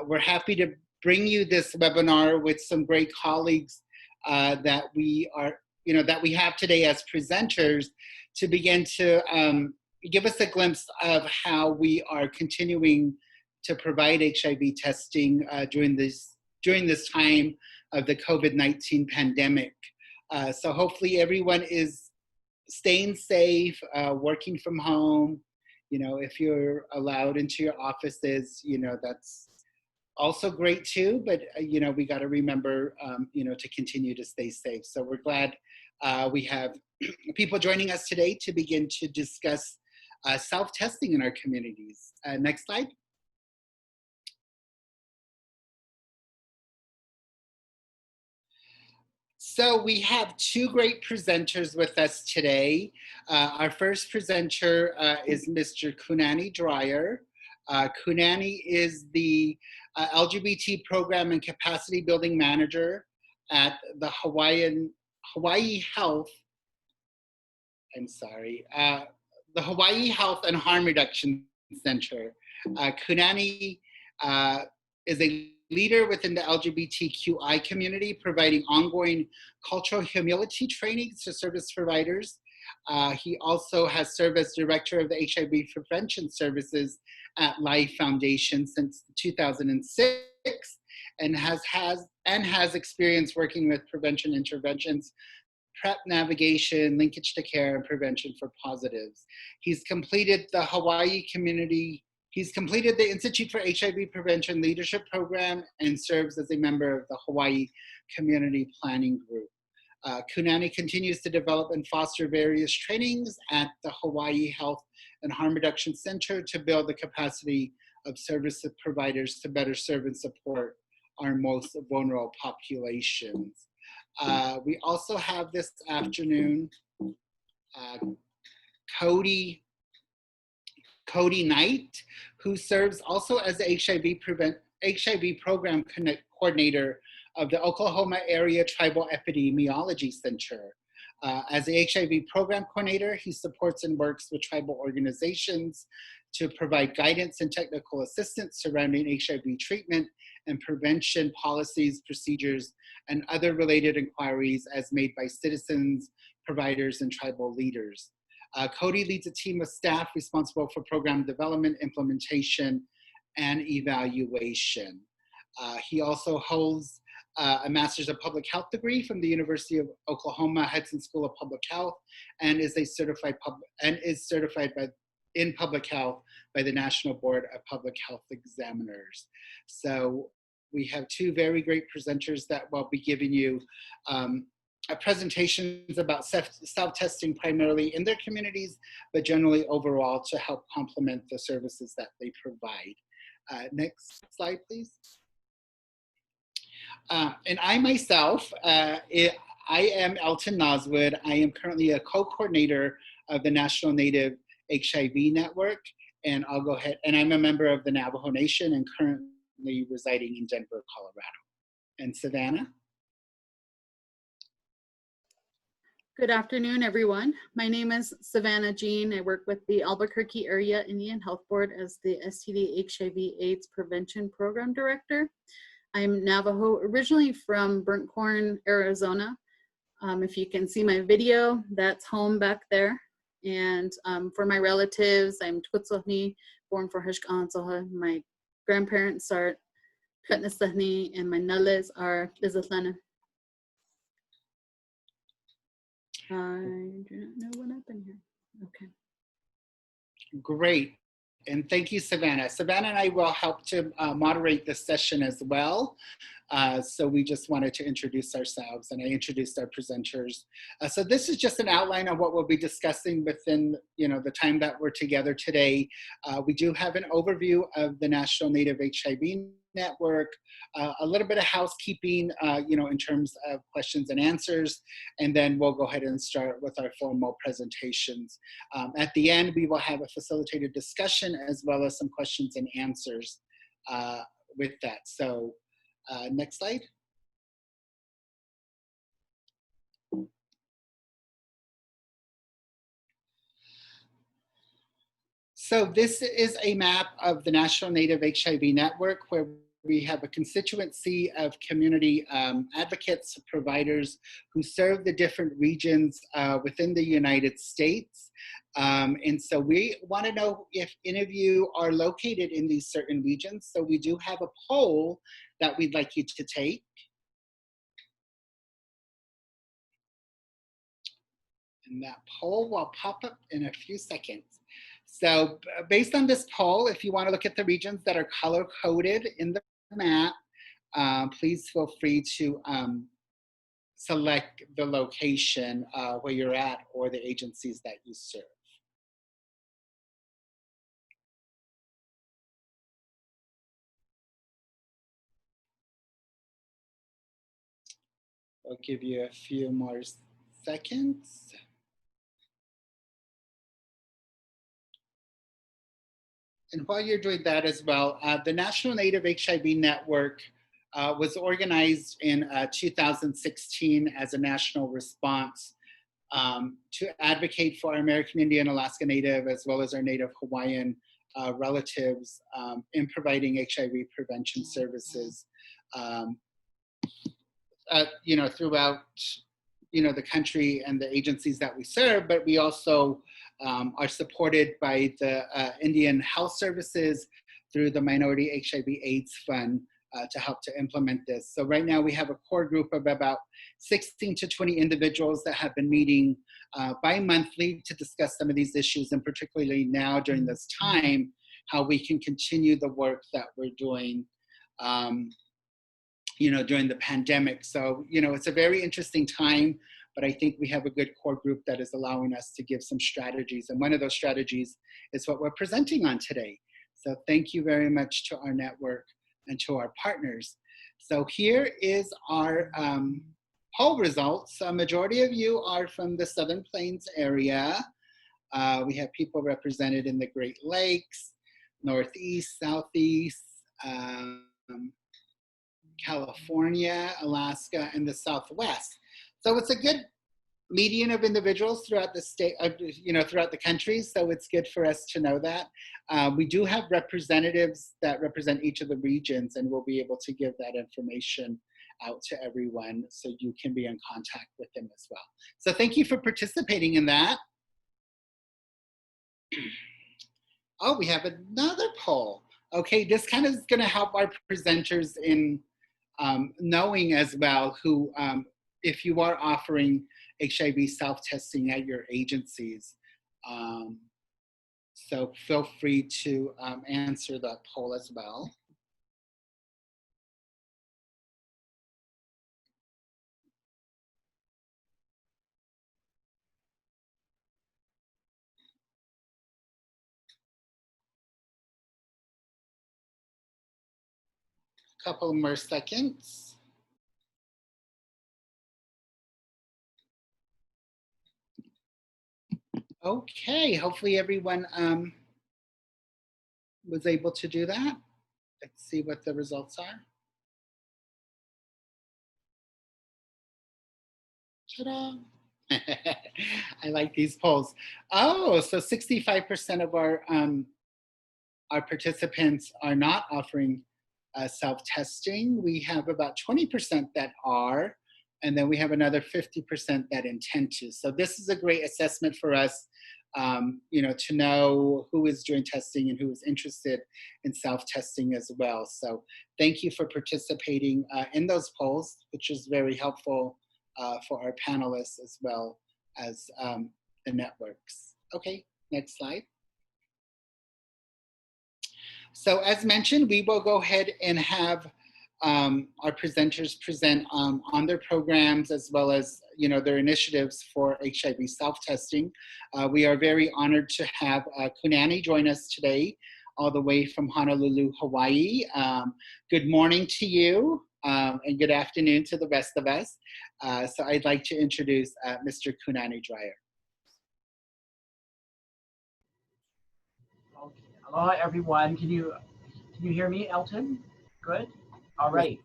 We're happy to bring you this webinar with some great colleagues that we have today as presenters to begin to give us a glimpse of how we are continuing to provide HIV testing during this time of the COVID-19 pandemic. So hopefully everyone is staying safe, working from home. If you're allowed into your offices, that's also great too, but we got to remember, to continue to stay safe. So we're glad we have people joining us today to begin to discuss self-testing in our communities. Next slide. So we have two great presenters with us today. Our first presenter is Mr. Kunani Dreyer. Kunani is the LGBT Program and Capacity Building Manager at the Hawai'i Health, the Hawai'i Health and Harm Reduction Center. Kunani is a leader within the LGBTQI community, providing ongoing cultural humility trainings to service providers. He also has served as director of the HIV Prevention Services at Life Foundation since 2006, and has experience working with prevention interventions, PrEP navigation, linkage to care, and prevention for positives. He's completed the Institute for HIV Prevention Leadership Program and serves as a member of the Hawaii Community Planning Group. Kunani continues to develop and foster various trainings at the Hawai'i Health and Harm Reduction Center to build the capacity of service providers to better serve and support our most vulnerable populations. We also have this afternoon Cody Knight, who serves also as the HIV Program Coordinator of the Oklahoma Area Tribal Epidemiology Center. As the HIV Program Coordinator, he supports and works with tribal organizations to provide guidance and technical assistance surrounding HIV treatment and prevention policies, procedures, and other related inquiries as made by citizens, providers, and tribal leaders. Cody leads a team of staff responsible for program development, implementation, and evaluation. He also holds a Master's of Public Health degree from the University of Oklahoma Hudson School of Public Health, and is certified in public health by the National Board of Public Health Examiners. So we have two very great presenters that will be giving you presentations about self-testing primarily in their communities, but generally overall to help complement the services that they provide. Next slide, please. And I myself, I am Elton Noswood. I am currently a co-coordinator of the National Native HIV Network, and I'll go ahead, and I'm a member of the Navajo Nation and currently residing in Denver, Colorado. And Savannah? Good afternoon, everyone. My name is Savannah Jean. I work with the Albuquerque Area Indian Health Board as the STD HIV AIDS Prevention Program Director. I'm Navajo, originally from Burnt Corn, Arizona. If you can see my video, that's home back there. And for my relatives, I'm Twitzelhni, born for Hishkansoha. My grandparents are Katnasahni, and my Nulles are Lizatlana. I do not know what happened here. Okay. Great. And thank you, Savannah. Savannah and I will help to moderate this session as well. So we just wanted to introduce ourselves, and I introduced our presenters. So this is just an outline of what we'll be discussing within the time that we're together today. We do have an overview of the National Native HIV Network, a little bit of housekeeping, in terms of questions and answers, and then we'll go ahead and start with our formal presentations. At the end, we will have a facilitated discussion as well as some questions and answers with that. So next slide. So this is a map of the National Native HIV Network, where we have a constituency of community advocates, providers who serve the different regions within the United States. And so we want to know if any of you are located in these certain regions. So we do have a poll that we'd like you to take. And that poll will pop up in a few seconds. So based on this poll, if you want to look at the regions that are color-coded in the map, please feel free to select the location where you're at or the agencies that you serve. I'll give you a few more seconds. And while you're doing that as well, the National Native HIV Network was organized in 2016 as a national response to advocate for our American Indian, Alaska Native, as well as our Native Hawaiian relatives in providing HIV prevention services, throughout, the country and the agencies that we serve, but we also are supported by the Indian Health Services through the Minority HIV/AIDS Fund to help to implement this. So right now we have a core group of about 16 to 20 individuals that have been meeting bi-monthly to discuss some of these issues, and particularly now during this time, how we can continue the work that we're doing during the pandemic. So, it's a very interesting time, but I think we have a good core group that is allowing us to give some strategies. And one of those strategies is what we're presenting on today. So thank you very much to our network and to our partners. So here is our poll results. A majority of you are from the Southern Plains area. We have people represented in the Great Lakes, Northeast, Southeast, California, Alaska, and the Southwest. So it's a good median of individuals throughout the state, throughout the country. So it's good for us to know that. We do have representatives that represent each of the regions, and we'll be able to give that information out to everyone so you can be in contact with them as well. So thank you for participating in that. Oh, we have another poll. Okay, this kind of is going to help our presenters in knowing as well who, if you are offering HIV self-testing at your agencies. So feel free to answer that poll as well. A couple more seconds. Okay, hopefully everyone was able to do that. Let's see what the results are. Ta-da! I like these polls. Oh, so 65% of our participants are not offering self-testing. We have about 20% that are, and then we have another 50% that intend to. So this is a great assessment for us, to know who is doing testing and who is interested in self-testing as well. So thank you for participating in those polls, which is very helpful for our panelists as well as the networks. Okay, next slide. So as mentioned, we will go ahead and have our presenters present on their programs as well as their initiatives for HIV self-testing. We are very honored to have Kunani join us today, all the way from Honolulu, Hawaii. Good morning to you and good afternoon to the rest of us. So I'd like to introduce Mr. Kunani Dreyer. Okay. Aloha, everyone. Can you hear me, Elton? Good. All right.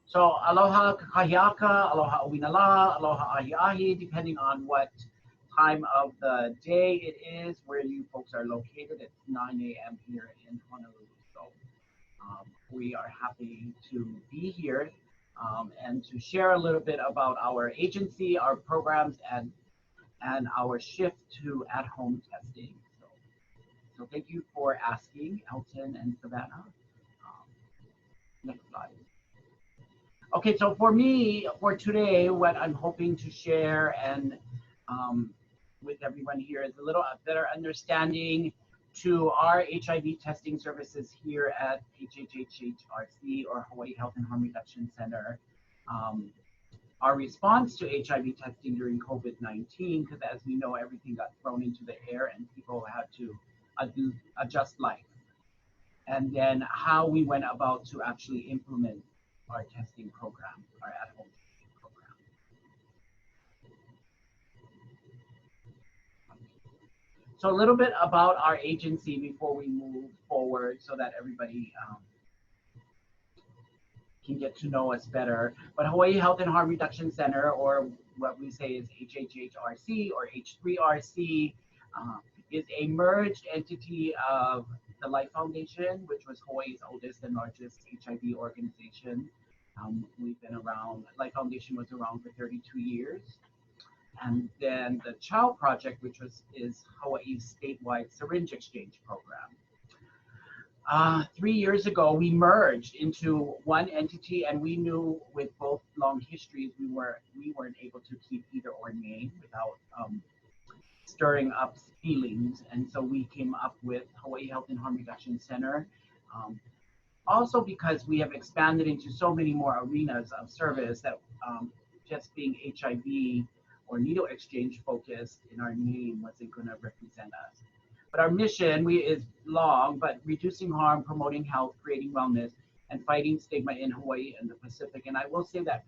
So aloha kakahiaka, aloha uinala, aloha ahi ahi, depending on what time of the day it is, where you folks are located. It's 9 a.m. here in Honolulu. So we are happy to be here and to share a little bit about our agency, our programs, and our shift to at-home testing. So thank you for asking, Elton and Savannah. Next slide. Okay, so for me, for today, what I'm hoping to share and with everyone here is a little better understanding to our HIV testing services here at HHHRC, or Hawaii Health and Harm Reduction Center. Our response to HIV testing during COVID-19, because as we know, everything got thrown into the air and people had to adjust life. And then how we went about to actually implement our testing program, our at-home testing program. So a little bit about our agency before we move forward so that everybody can get to know us better. But Hawaii Health and Harm Reduction Center, or what we say is HHHRC or H3RC, is a merged entity of the Life Foundation, which was Hawaii's oldest and largest HIV organization. We've been around, Life Foundation was around for 32 years. And then the Child Project, which is Hawaii's statewide syringe exchange program. 3 years ago, we merged into one entity, and we knew with both long histories, we weren't able to keep either or name without stirring up feelings. And so we came up with Hawaii Health and Harm Reduction Center. Also because we have expanded into so many more arenas of service that just being HIV or needle exchange focused in our name wasn't going to represent us. But our mission is long, but reducing harm, promoting health, creating wellness, and fighting stigma in Hawaii and the Pacific. And I will say that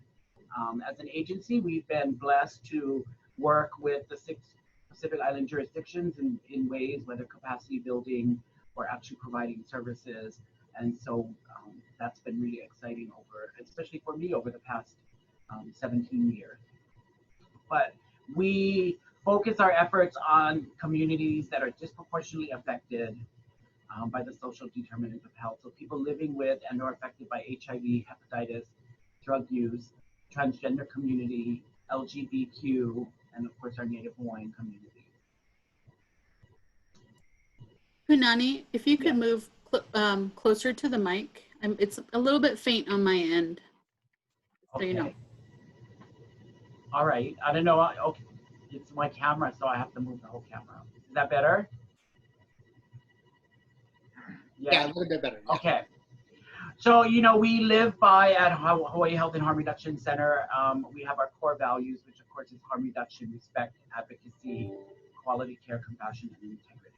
as an agency, we've been blessed to work with the 6 Pacific Island jurisdictions in ways, whether capacity building or actually providing services. And so that's been really exciting especially for me, over the past 17 years. But we focus our efforts on communities that are disproportionately affected by the social determinants of health. So people living with and or affected by HIV, hepatitis, drug use, transgender community, LGBTQ, and of course our Native Hawaiian community. Punani, if you could move closer to the mic. It's a little bit faint on my end. So Okay. you know. All right. I don't know. Okay. It's my camera, so I have to move the whole camera. Is that better? Yeah, a little bit better. Yeah. Okay. So, we live by at Hawaii Health and Harm Reduction Center. We have our core values, which of course is harm reduction, respect, advocacy, quality care, compassion, and integrity.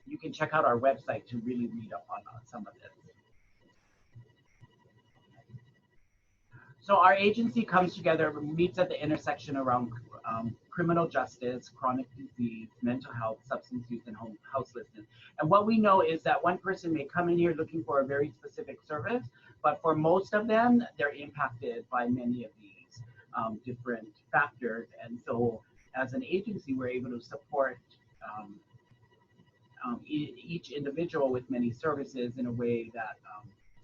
You can check out our website to really read up on some of this. So our agency comes together, meets at the intersection around criminal justice, chronic disease, mental health, substance use, and houselessness. And what we know is that one person may come in here looking for a very specific service, but for most of them, they're impacted by many of these different factors. And so as an agency, we're able to support each individual with many services in a way that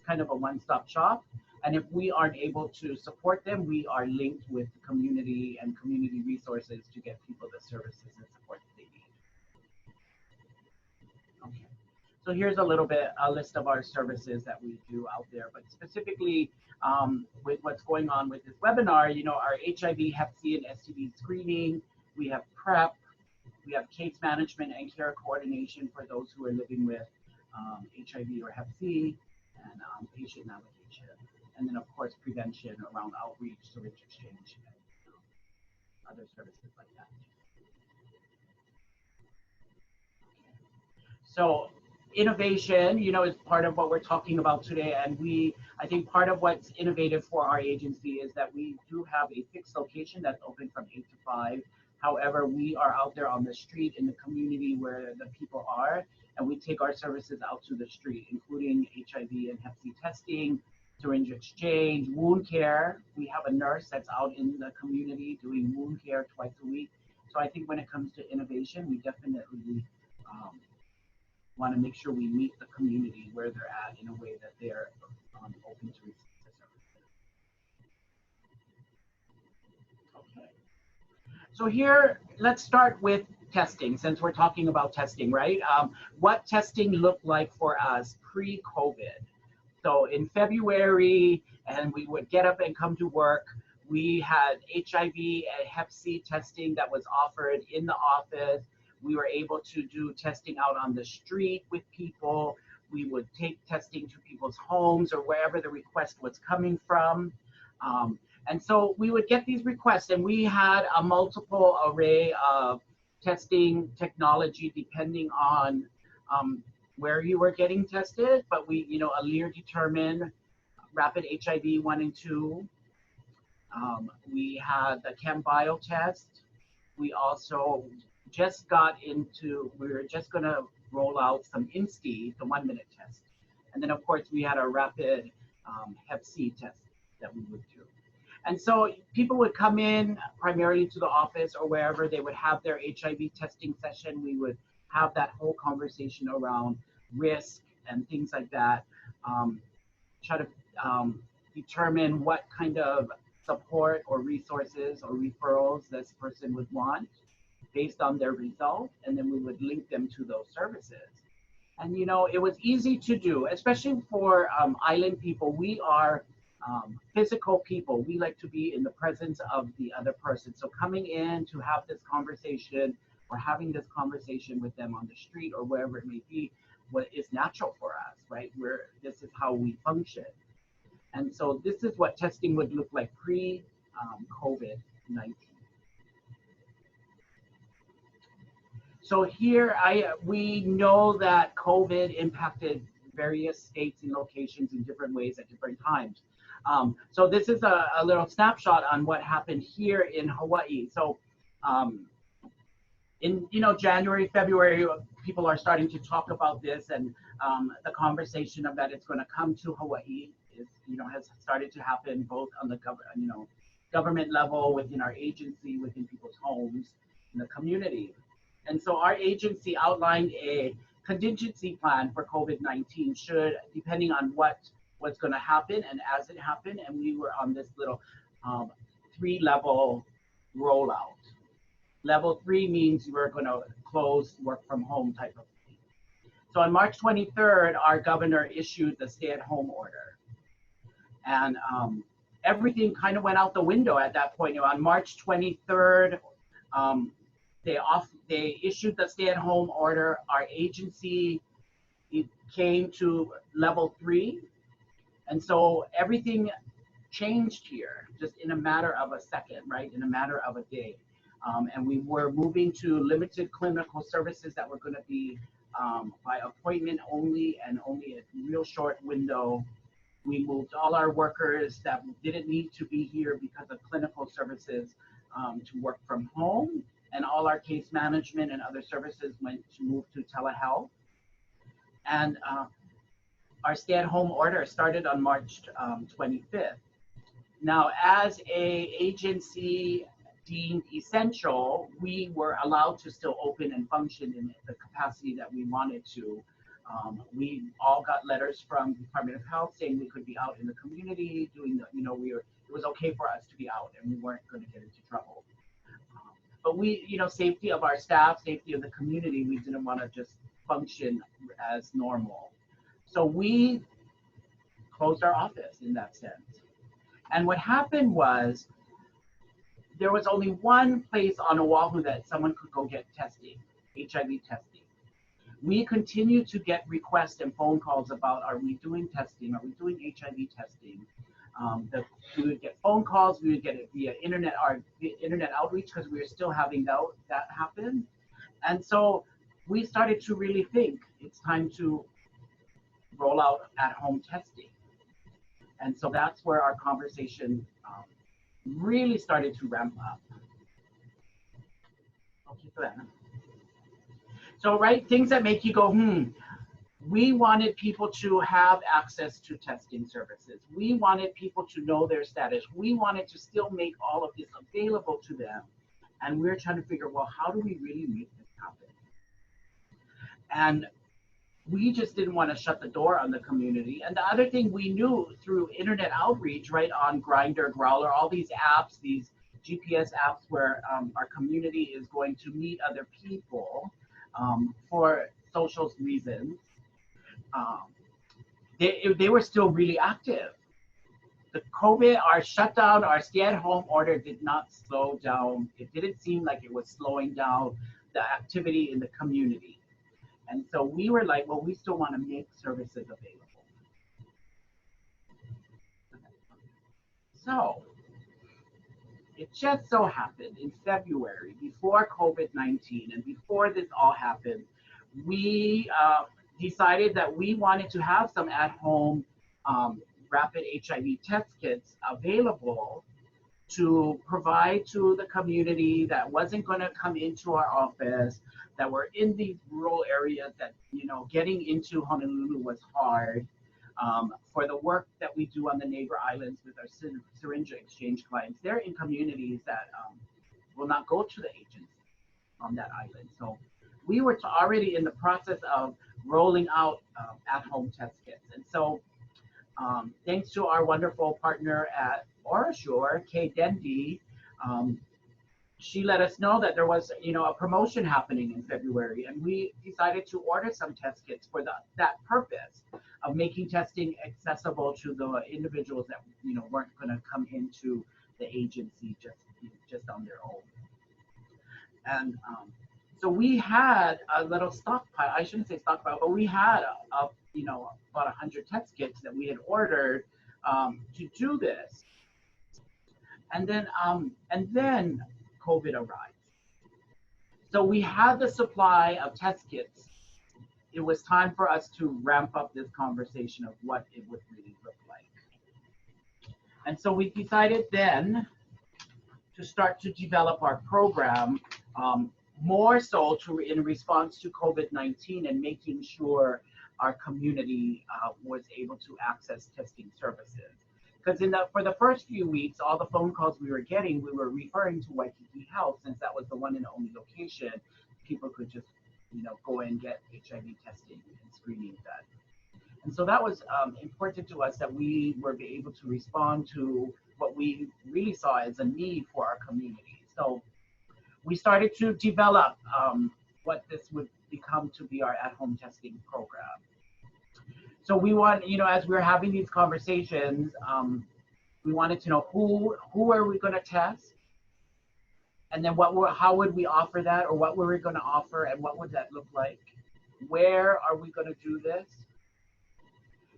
kind of a one-stop shop. And if we aren't able to support them, we are linked with the community and community resources to get people the services and support that they need. Okay. So here's a list of our services that we do out there, but specifically with what's going on with this webinar, our HIV, Hep C, and STD screening, we have PrEP, we have case management and care coordination for those who are living with HIV or Hep C, and patient navigation. And then, of course, prevention around outreach, syringe exchange, and other services like that. So innovation, is part of what we're talking about today. And I think part of what's innovative for our agency is that we do have a fixed location that's open from 8 to 5. However, we are out there on the street in the community where the people are, and we take our services out to the street, including HIV and Hep C testing, syringe exchange, wound care. We have a nurse that's out in the community doing wound care twice a week. So I think when it comes to innovation, we definitely want to make sure we meet the community where they're at in a way that they're open to receive the services. Okay. So here, let's start with testing, since we're talking about testing, right? What testing looked like for us pre-COVID. So in February, and we would get up and come to work, we had HIV and Hep C testing that was offered in the office. We were able to do testing out on the street with people. We would take testing to people's homes or wherever the request was coming from. And so we would get these requests, and we had a multiple array of testing technology depending on where you were getting tested. But we, Alir determined rapid HIV 1 and 2. We had the ChemBio test. We also just we were just going to roll out some INSTI, the 1-minute test. And then, of course, we had a rapid Hep C test that we would do. And so people would come in primarily to the office or wherever they would have their HIV testing session. We would have that whole conversation around risk and things like that. Try to determine what kind of support or resources or referrals this person would want based on their results, and then we would link them to those services. And it was easy to do, especially for island people. We are physical people. We like to be in the presence of the other person. So coming in to have this conversation or having this conversation with them on the street or wherever it may be, what is natural for us, right? This is how we function. And so this is what testing would look like pre-COVID-19. So here, we know that COVID impacted various states and locations in different ways at different times. So this is a little snapshot on what happened here in Hawaii. So in January, February, people are starting to talk about this, and the conversation of that it's going to come to Hawaii is has started to happen both on the government level, within our agency, within people's homes, in the community. And so our agency outlined a contingency plan for COVID-19 should, depending on what was going to happen and as it happened, and we were on this little 3-level rollout. Level 3 means we're going to close work from home type of thing. So on March 23rd, our governor issued the stay-at-home order. And everything kind of went out the window at that point. On March 23rd, they issued the stay-at-home order. Our agency, it came to level 3. And so everything changed here just in a matter of a second, right? In a matter of a day. And we were moving to limited clinical services that were going to be by appointment only and only a real short window. We moved all our workers that didn't need to be here because of clinical services to work from home. And all our case management and other services went to move to telehealth. And our stay-at-home order started on March 25th. Now, as an agency deemed essential, we were allowed to still open and function in the capacity that we wanted to. We all got letters from the Department of Health saying we could be out in the community doing the, it was okay for us to be out and we weren't going to get into trouble. But we, safety of our staff, safety of the community, we didn't want to just function as normal. So we closed our office in that sense. And what happened was there was only one place on Oahu that someone could go get testing, HIV testing. We continued to get requests and phone calls about, are we doing testing? Are we doing HIV testing? We would get phone calls, we would get it via internet outreach because we were still having that happen. And so we started to really think it's time to roll out at-home testing. And so that's where our conversation really started to ramp up. Okay, so right, things that make you go, We wanted people to have access to testing services. We wanted people to know their status. We wanted to still make all of this available to them. And we're trying to figure, well, how do we really make this happen? And we just didn't want to shut the door on the community. And the other thing we knew through internet outreach, right, on Grindr, Growler, all these apps, these GPS apps where our community is going to meet other people for social reasons, they were still really active. The COVID, our shutdown, our stay-at-home order did not slow down. It didn't seem like it was slowing down the activity in the community. And so we were like, well, we still want to make services available. So it just so happened in February, before COVID-19 and before this all happened, we decided that we wanted to have some at-home rapid HIV test kits available to provide to the community that wasn't going to come into our office, that were in these rural areas that, you know, getting into Honolulu was hard. For the work that we do on the neighbor islands with our syringe exchange clients, they're in communities that will not go to the agency on that island. So we were already in the process of rolling out at-home test kits. And so thanks to our wonderful partner at OraSure, Kay Dendy, she let us know that there was, you know, a promotion happening in February, and we decided to order some test kits for that purpose of making testing accessible to the individuals that, you know, weren't going to come into the agency just on their own. And so we had a little stockpile. I shouldn't say stockpile, but we had you know, about 100 test kits that we had ordered to do this. And then COVID arrived. So we had the supply of test kits. It was time for us to ramp up this conversation of what it would really look like. And so we decided then to start to develop our program more so in response to COVID-19 and making sure our community was able to access testing services. Because for the first few weeks, all the phone calls we were getting, we were referring to Waikiki Health, since that was the one and only location. People could just, you know, go and get HIV testing and screening done. And so that was important to us, that we were able to respond to what we really saw as a need for our community. So we started to develop what this would become to be our at-home testing program. So we want, you know, as we were having these conversations, we wanted to know who are we going to test, and then how would we offer that, or what were we going to offer, and what would that look like? Where are we going to do this,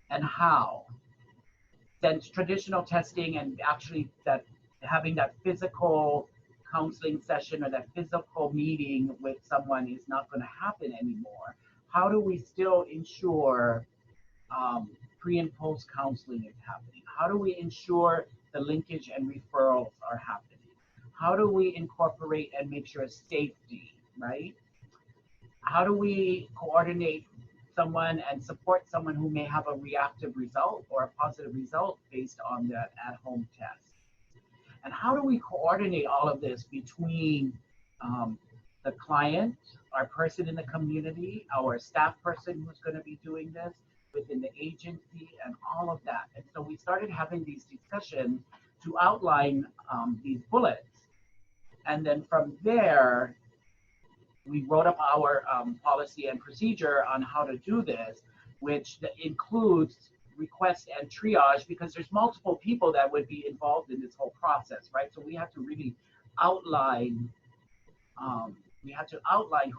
and how? Since traditional testing and actually having that physical counseling session or that physical meeting with someone is not going to happen anymore, how do we still ensure pre and post counseling is happening? How do we ensure the linkage and referrals are happening? How do we incorporate and make sure safety, right? How do we coordinate someone and support someone who may have a reactive result or a positive result based on that at-home test? And how do we coordinate all of this between the client, our person in the community, our staff person who's going to be doing this, within the agency, and all of that? And so we started having these discussions to outline these bullets. And then from there, we wrote up our policy and procedure on how to do this, which includes request and triage, because there's multiple people that would be involved in this whole process, right? So we have to really outline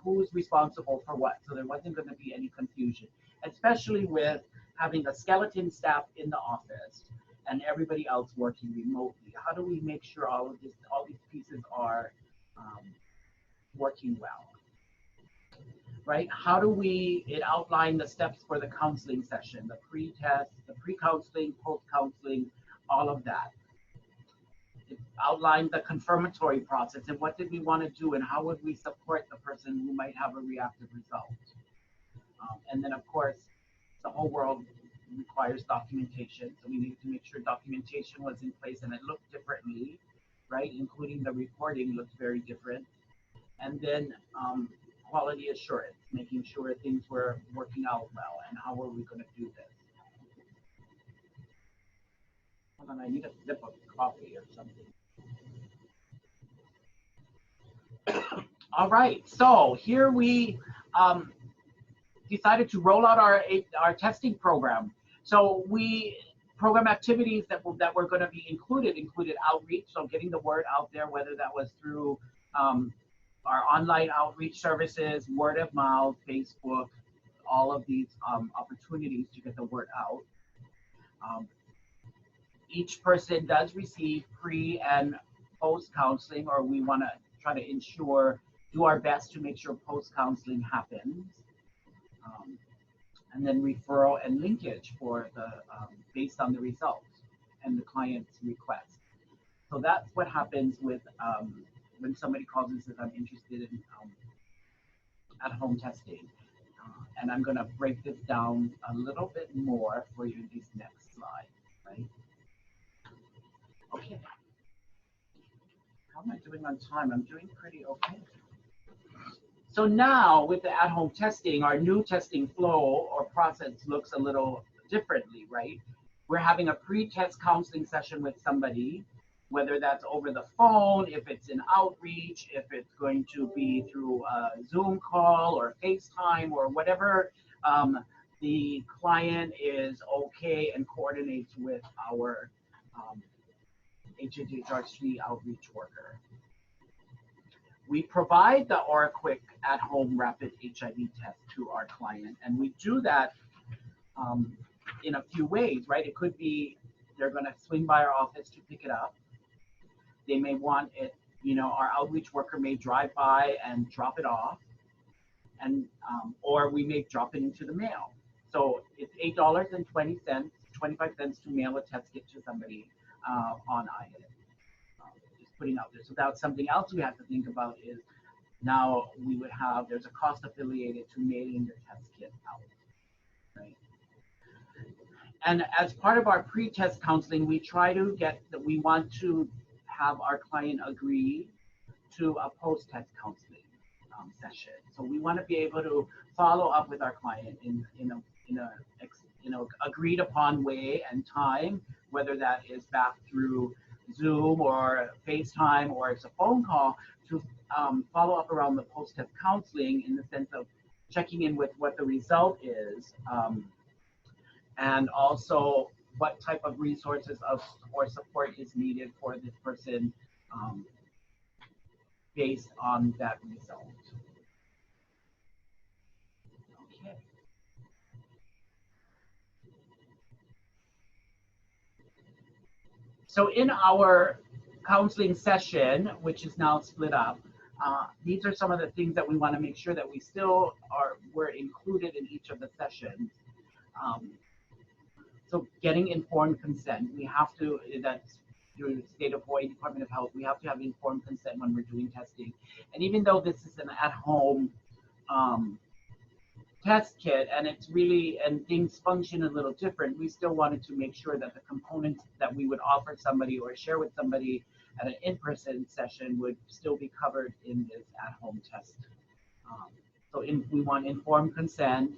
who's responsible for what, so there wasn't going to be any confusion, especially with having a skeleton staff in the office and everybody else working remotely. How do we make sure all these pieces are working well, right? How do it outline the steps for the counseling session, the pre-test, the pre-counseling, post-counseling, all of that. It outlined the confirmatory process and what did we want to do and how would we support the person who might have a reactive result. And then of course, the whole world requires documentation. So we needed to make sure documentation was in place and it looked differently, right? Including the reporting looked very different. And then quality assurance, making sure things were working out well and how were we going to do this. Hold on, I need a sip of coffee or something. All right, so here we decided to roll out our testing program. So program activities that were going to be included outreach, so getting the word out there, whether that was through our online outreach services, word of mouth, Facebook, all of these opportunities to get the word out. Each person does receive pre and post counseling, or we want to try to do our best to make sure post counseling happens. And then referral and linkage for the based on the results and the client's request. So that's what happens with when somebody calls and says, I'm interested in at-home testing. And I'm going to break this down a little bit more for you in this next slide, right? Okay. How am I doing on time? I'm doing pretty okay. So now with the at-home testing, our new testing flow or process looks a little differently, right? We're having a pre-test counseling session with somebody, whether that's over the phone, if it's in outreach, if it's going to be through a Zoom call or FaceTime or whatever the client is okay and coordinates with our HHHRC outreach worker. We provide the OraQuick at-home rapid HIV test to our client, and we do that in a few ways, right? It could be they're going to swing by our office to pick it up. They may want it, our outreach worker may drive by and drop it off, and or we may drop it into the mail. So it's $8.20, 25 cents to mail a test kit to somebody on IHIP. Just putting out there. So that's something else we have to think about is now there's a cost affiliated to mailing the test kit out, right? And as part of our pre-test counseling, we want to have our client agree to a post-test counseling session. So we want to be able to follow up with our client in a agreed upon way and time, whether that is back through Zoom or FaceTime or it's a phone call, to follow up around the post-test counseling in the sense of checking in with what the result is, and also what type of resources or support is needed for this person based on that result. Okay. So in our counseling session, which is now split up, these are some of the things that we want to make sure that we're included in each of the sessions. So getting informed consent, we have to, that's through the state of Hawaii Department of Health, we have to have informed consent when we're doing testing. And even though this is an at-home test kit and things function a little different, we still wanted to make sure that the components that we would offer somebody or share with somebody at an in-person session would still be covered in this at-home test. We want informed consent.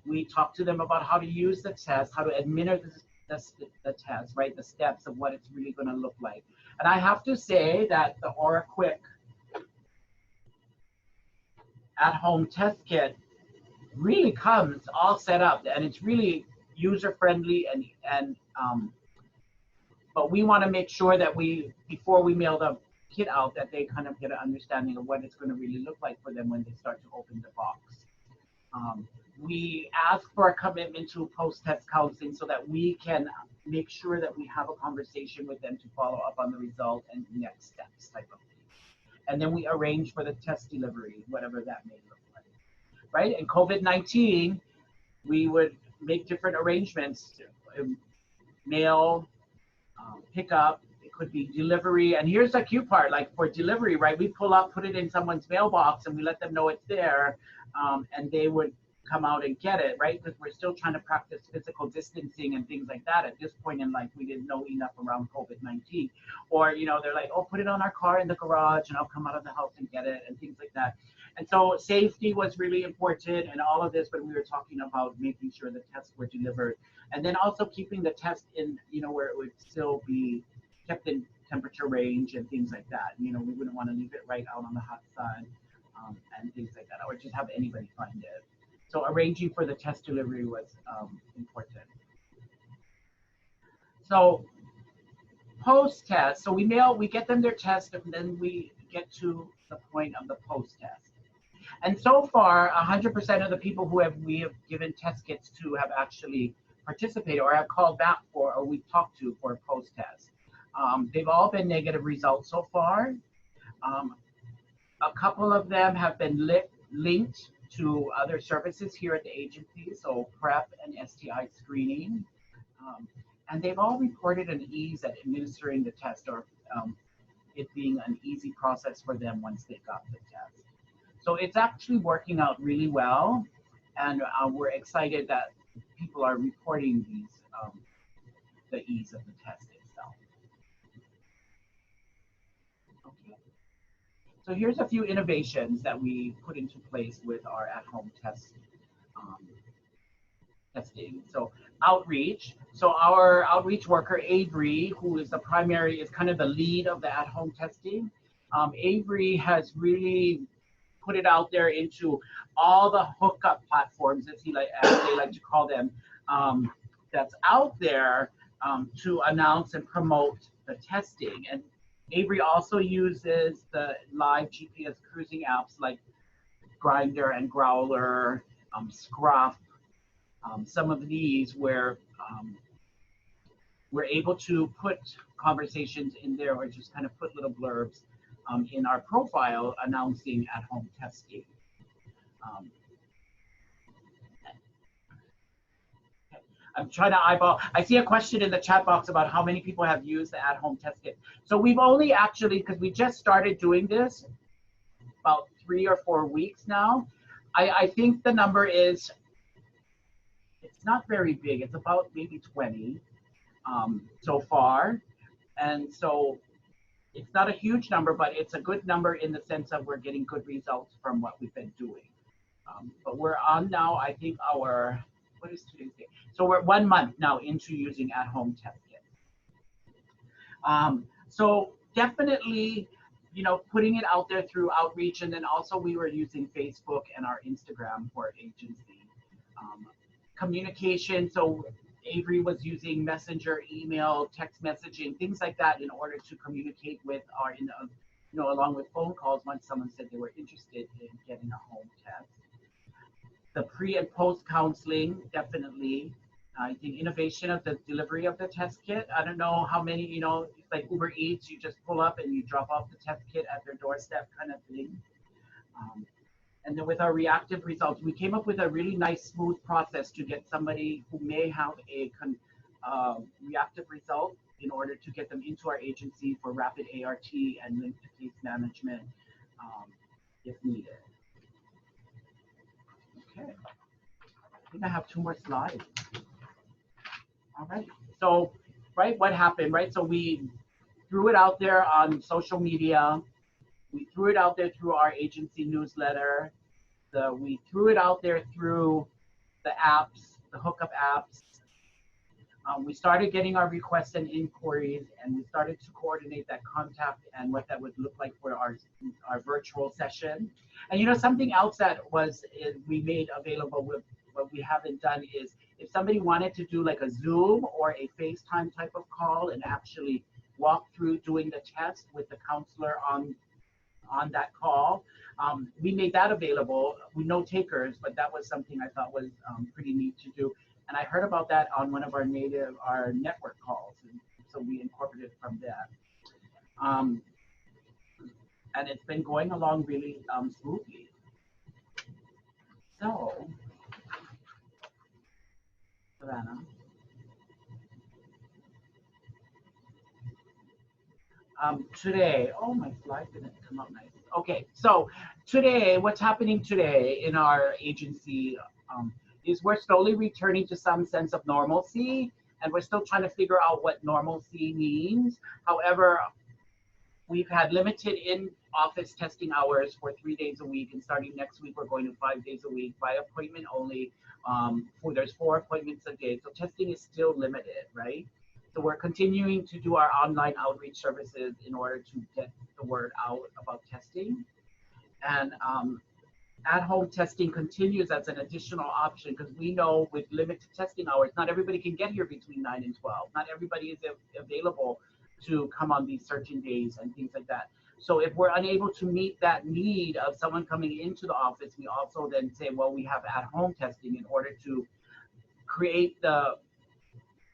We talk to them about how to use the test, how to administer the test, right? The steps of what it's really going to look like. And I have to say that the OraQuick at-home test kit really comes all set up, and it's really user-friendly but we want to make sure that before we mail the kit out, that they kind of get an understanding of what it's going to really look like for them when they start to open the box. We ask for a commitment to post-test counseling so that we can make sure that we have a conversation with them to follow up on the result and next steps type of thing. And then we arrange for the test delivery, whatever that may look like, right? And COVID-19, we would make different arrangements, mail, pickup, it could be delivery. And here's the cute part, like for delivery, right? We pull up, put it in someone's mailbox and we let them know it's there, and they would come out and get it, right? Because we're still trying to practice physical distancing and things like that. At this point in life, we didn't know enough around COVID-19. Or, you know, they're like, oh, put it on our car in the garage and I'll come out of the house and get it and things like that. And so safety was really important and all of this, when we were talking about making sure the tests were delivered. And then also keeping the test in, you know, where it would still be kept in temperature range and things like that. You know, we wouldn't want to leave it right out on the hot sun and things like that, or just have anybody find it. So arranging for the test delivery was important. So post-test, so we get them their test, and then we get to the point of the post-test. And so far, 100% of the people who we have given test kits to have actually participated or have called back for, or we've talked to for post-test. They've all been negative results so far. A couple of them have been linked to other services here at the agency, so PrEP and STI screening. And they've all reported an ease at administering the test, or it being an easy process for them once they got the test. So it's actually working out really well, and we're excited that people are reporting these, the ease of the test itself. Okay. So here's a few innovations that we put into place with our at-home testing. So outreach. So our outreach worker, Avery, who is kind of the lead of the at-home testing. Avery has really put it out there into all the hookup platforms, as they like to call them, that's out there to announce and promote the testing. And Avery also uses the live GPS cruising apps like Grindr and Growler, Scruff, some of these where we're able to put conversations in there, or just kind of put little blurbs in our profile announcing at-home testing. I'm trying to eyeball. I see a question in the chat box about how many people have used the at-home test kit. So we've only actually, because we just started doing this about 3 or 4 weeks now, I think the number is, it's not very big. It's about maybe 20 so far. And so it's not a huge number, but it's a good number in the sense of we're getting good results from what we've been doing. But we're on now, I think what is today's date? So we're 1 month now into using at-home test kits. So definitely, you know, putting it out there through outreach, and then also we were using Facebook and our Instagram for agency. Communication, so Avery was using Messenger, email, text messaging, things like that in order to communicate with our, you know, along with phone calls once someone said they were interested in getting a home test. The pre and post counseling, definitely. I think innovation of the delivery of the test kit. I don't know how many, you know, like Uber Eats, you just pull up and you drop off the test kit at their doorstep kind of thing. And then with our reactive results, we came up with a really nice, smooth process to get somebody who may have a reactive result in order to get them into our agency for rapid ART and link to case management if needed. Okay, I think I have 2 more slides. All right, so, right, what happened, right? So we threw it out there on social media. We threw it out there through our agency newsletter. We threw it out there through the apps, the hookup apps. We started getting our requests and inquiries, and we started to coordinate that contact and what that would look like for our virtual session. And you know, something else that we made available with what we haven't done is if somebody wanted to do like a Zoom or a FaceTime type of call and actually walk through doing the test with the counselor on that call, we made that available with no takers, but that was something I thought was pretty neat to do. And I heard about that on one of our network calls, and so we incorporated from that. And it's been going along really smoothly. So, Savannah. Today, oh, my slide didn't come up nice. Okay, so today, what's happening today in our agency is we're slowly returning to some sense of normalcy, and we're still trying to figure out what normalcy means. However, we've had limited in-office testing hours for 3 days a week, and starting next week, we're going to 5 days a week by appointment only. There's 4 appointments a day, so testing is still limited, right? So we're continuing to do our online outreach services in order to get the word out about testing. And at-home testing continues as an additional option, because we know with limited testing hours, not everybody can get here between 9 and 12. Not everybody is available to come on these certain days and things like that. So if we're unable to meet that need of someone coming into the office, we also then say, well, we have at-home testing in order to create the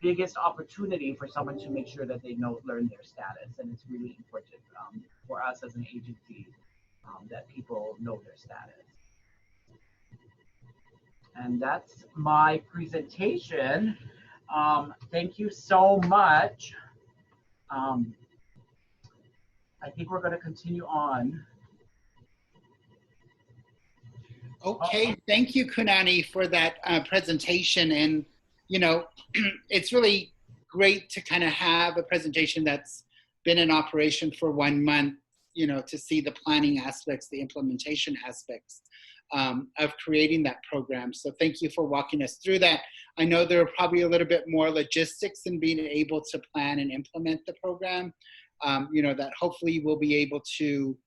biggest opportunity for someone to make sure that they learn their status. And it's really important for us as an agency that people know their status. And that's my presentation. Thank you so much. I think we're going to continue on. Okay, thank you, Kunani, for that presentation. And, you know, it's really great to kind of have a presentation that's been in operation for 1 month, you know, to see the planning aspects, the implementation aspects of creating that program. So thank you for walking us through that. I know there are probably a little bit more logistics in being able to plan and implement the program, you know, that hopefully we'll be able to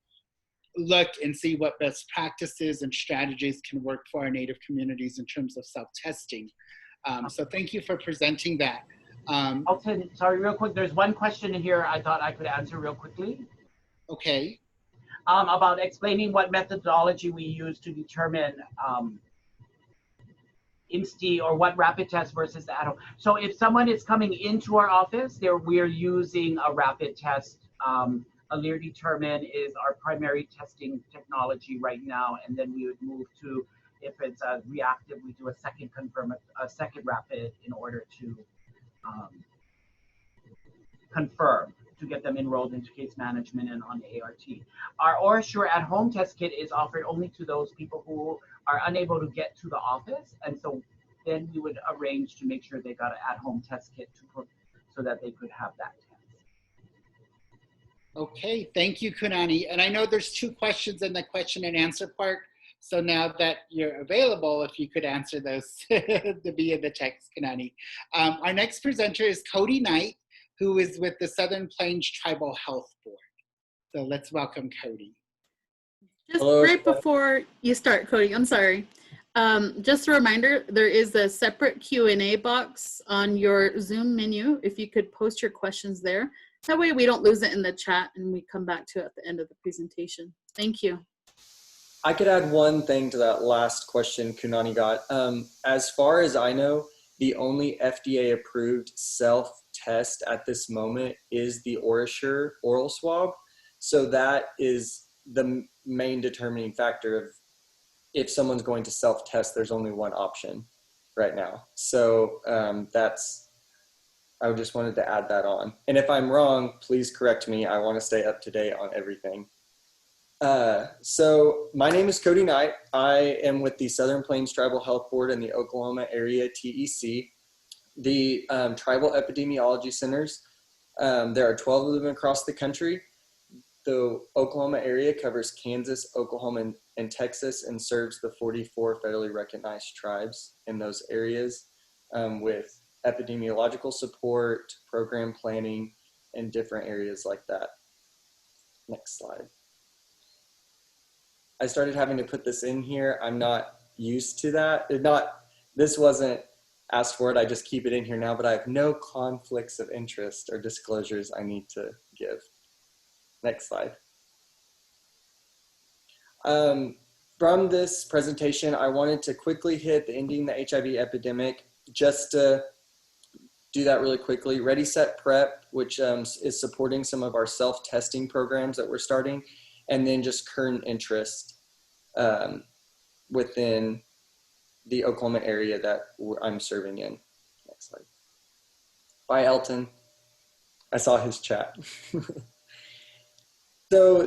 look and see what best practices and strategies can work for our Native communities in terms of self-testing. So thank you for presenting that. Elton, sorry, real quick, there's one question in here I thought I could answer real quickly. Okay. About explaining what methodology we use to determine INSTI or what rapid test versus the at-home. So if someone is coming into our office, we're using a rapid test. Alir Determine is our primary testing technology right now, and then we would move to, if it's reactive, we do a second rapid in order to confirm, to get them enrolled into case management and on ART. Our OraSure at-home test kit is offered only to those people who are unable to get to the office, and so then we would arrange to make sure they got an at-home test kit so that they could have that test. Okay, thank you, Kunani. And I know there's 2 questions in the question and answer part. So now that you're available, if you could answer those via the text, Kunani. Our next presenter is Cody Knight, who is with the Southern Plains Tribal Health Board. So let's welcome Cody. Just right before you start, Cody, I'm sorry. Just a reminder, there is a separate Q&A box on your Zoom menu. If you could post your questions there. That way we don't lose it in the chat and we come back to it at the end of the presentation. Thank you. I could add one thing to that last question Kunani got. As far as I know, the only FDA approved self-test at this moment is the OraSure oral swab. So that is the main determining factor of if someone's going to self-test, there's only one option right now. So I just wanted to add that on. And if I'm wrong, please correct me. I want to stay up to date on everything. So my name is Cody Knight. I am with the Southern Plains Tribal Health Board in the Oklahoma area TEC. The tribal epidemiology centers, there are 12 of them across the country. The Oklahoma area covers Kansas, Oklahoma, and Texas, and serves the 44 federally recognized tribes in those areas with epidemiological support, program planning, and different areas like that. Next slide. I started having to put this in here. I'm not used to that. This wasn't asked for it. I just keep it in here now, but I have no conflicts of interest or disclosures I need to give. Next slide. From this presentation, I wanted to quickly hit the ending the HIV epidemic. Just to do that really quickly, Ready, Set, Prep, which is supporting some of our self-testing programs that we're starting, and then just current interest within the Oklahoma area that I'm serving in. Next slide. Bye, Elton. I saw his chat. So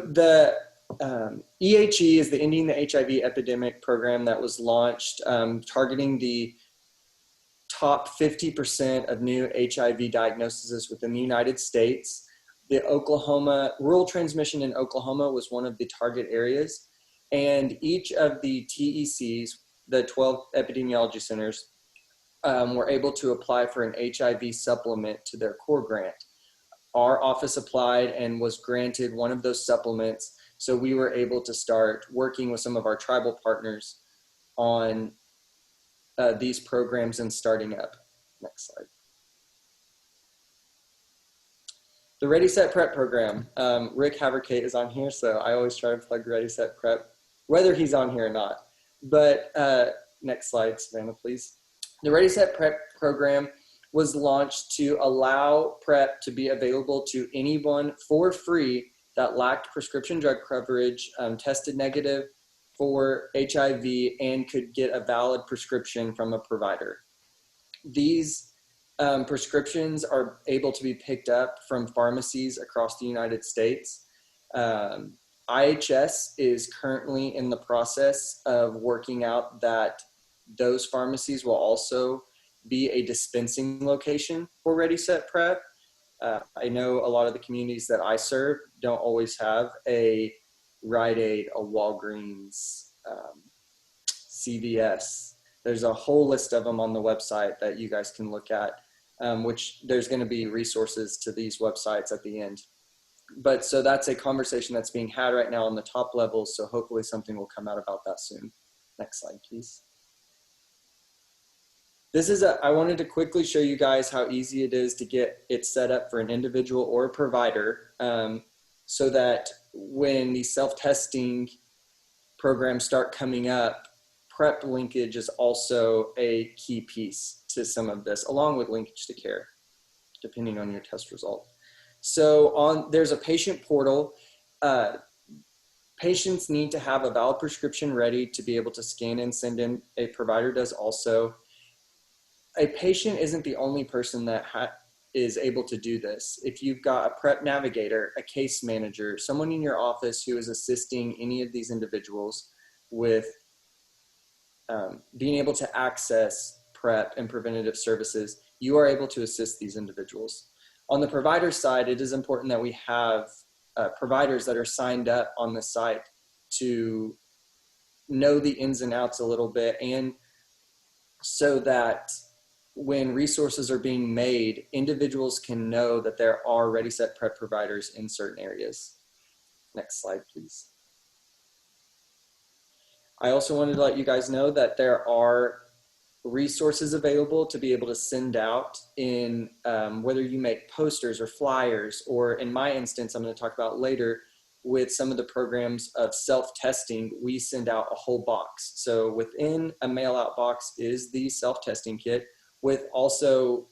EHE is the Ending the HIV Epidemic program that was launched, targeting the top 50% of new HIV diagnoses within the United States. The rural transmission in Oklahoma was one of the target areas. And each of the TECs, the 12 epidemiology centers, were able to apply for an HIV supplement to their core grant. Our office applied and was granted one of those supplements. So we were able to start working with some of our tribal partners on these programs and starting up. Next slide. The Ready, Set, Prep program. Rick Haverkate is on here, so I always try to plug Ready, Set, Prep, whether he's on here or not. But next slide, Savannah, please. The Ready, Set, Prep program was launched to allow PrEP to be available to anyone for free that lacked prescription drug coverage, tested negative for HIV, and could get a valid prescription from a provider. These prescriptions are able to be picked up from pharmacies across the United States. IHS is currently in the process of working out that those pharmacies will also be a dispensing location for Ready, Set, Prep. I know a lot of the communities that I serve don't always have a Rite Aid, a Walgreens, CVS. There's a whole list of them on the website that you guys can look at, which there's going to be resources to these websites at the end. But so that's a conversation that's being had right now on the top levels. So hopefully something will come out about that soon. Next slide, please. I wanted to quickly show you guys how easy it is to get it set up for an individual or a provider, so that when these self-testing programs start coming up, PrEP linkage is also a key piece to some of this, along with linkage to care, depending on your test result. So there's a patient portal. Patients need to have a valid prescription ready to be able to scan and send in. A provider does also. A patient isn't the only person that is able to do this. If you've got a PrEP navigator, a case manager, someone in your office who is assisting any of these individuals with being able to access PrEP and preventative services, you are able to assist these individuals. On the provider side, it is important that we have providers that are signed up on the site to know the ins and outs a little bit, and so that when resources are being made, individuals can know that there are Ready, Set, Prep providers in certain areas. Next slide, please. I also wanted to let you guys know that there are resources available to be able to send out in whether you make posters or flyers, or in my instance, I'm going to talk about later, with some of the programs of self-testing, we send out a whole box. So within a mail-out box is the self-testing kit, with also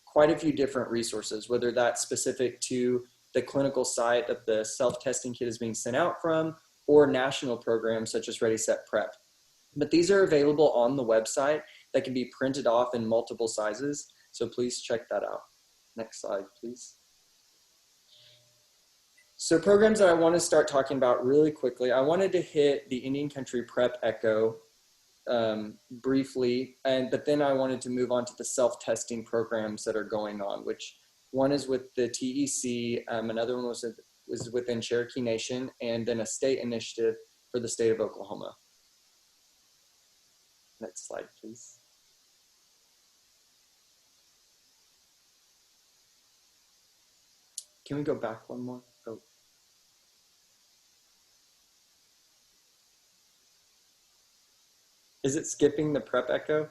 quite a few different resources, whether that's specific to the clinical site that the self-testing kit is being sent out from, or national programs such as Ready, Set, Prep. But these are available on the website that can be printed off in multiple sizes. So please check that out. Next slide, please. So programs that I want to start talking about really quickly. I wanted to hit the Indian Country PrEP Echo briefly, but then I wanted to move on to the self-testing programs that are going on, which one is with the TEC, another one was within Cherokee Nation, and then a state initiative for the state of Oklahoma. Next slide, please. Can we go back one more? Oh. Is it skipping the PrEP Echo?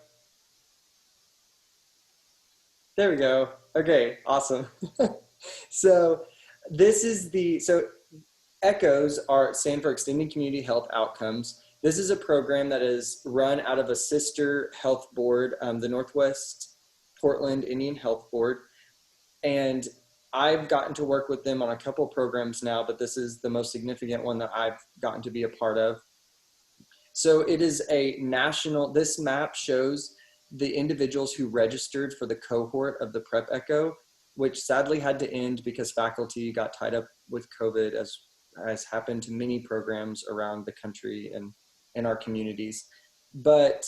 There we go. Okay, awesome. So this is ECHOs stand for Extended Community Health Outcomes. This is a program that is run out of a sister health board, the Northwest Portland Indian Health Board. And I've gotten to work with them on a couple programs now, but this is the most significant one that I've gotten to be a part of. So it is a national, this map shows the individuals who registered for the cohort of the PrEP Echo, which sadly had to end because faculty got tied up with COVID, as has happened to many programs around the country and in our communities. But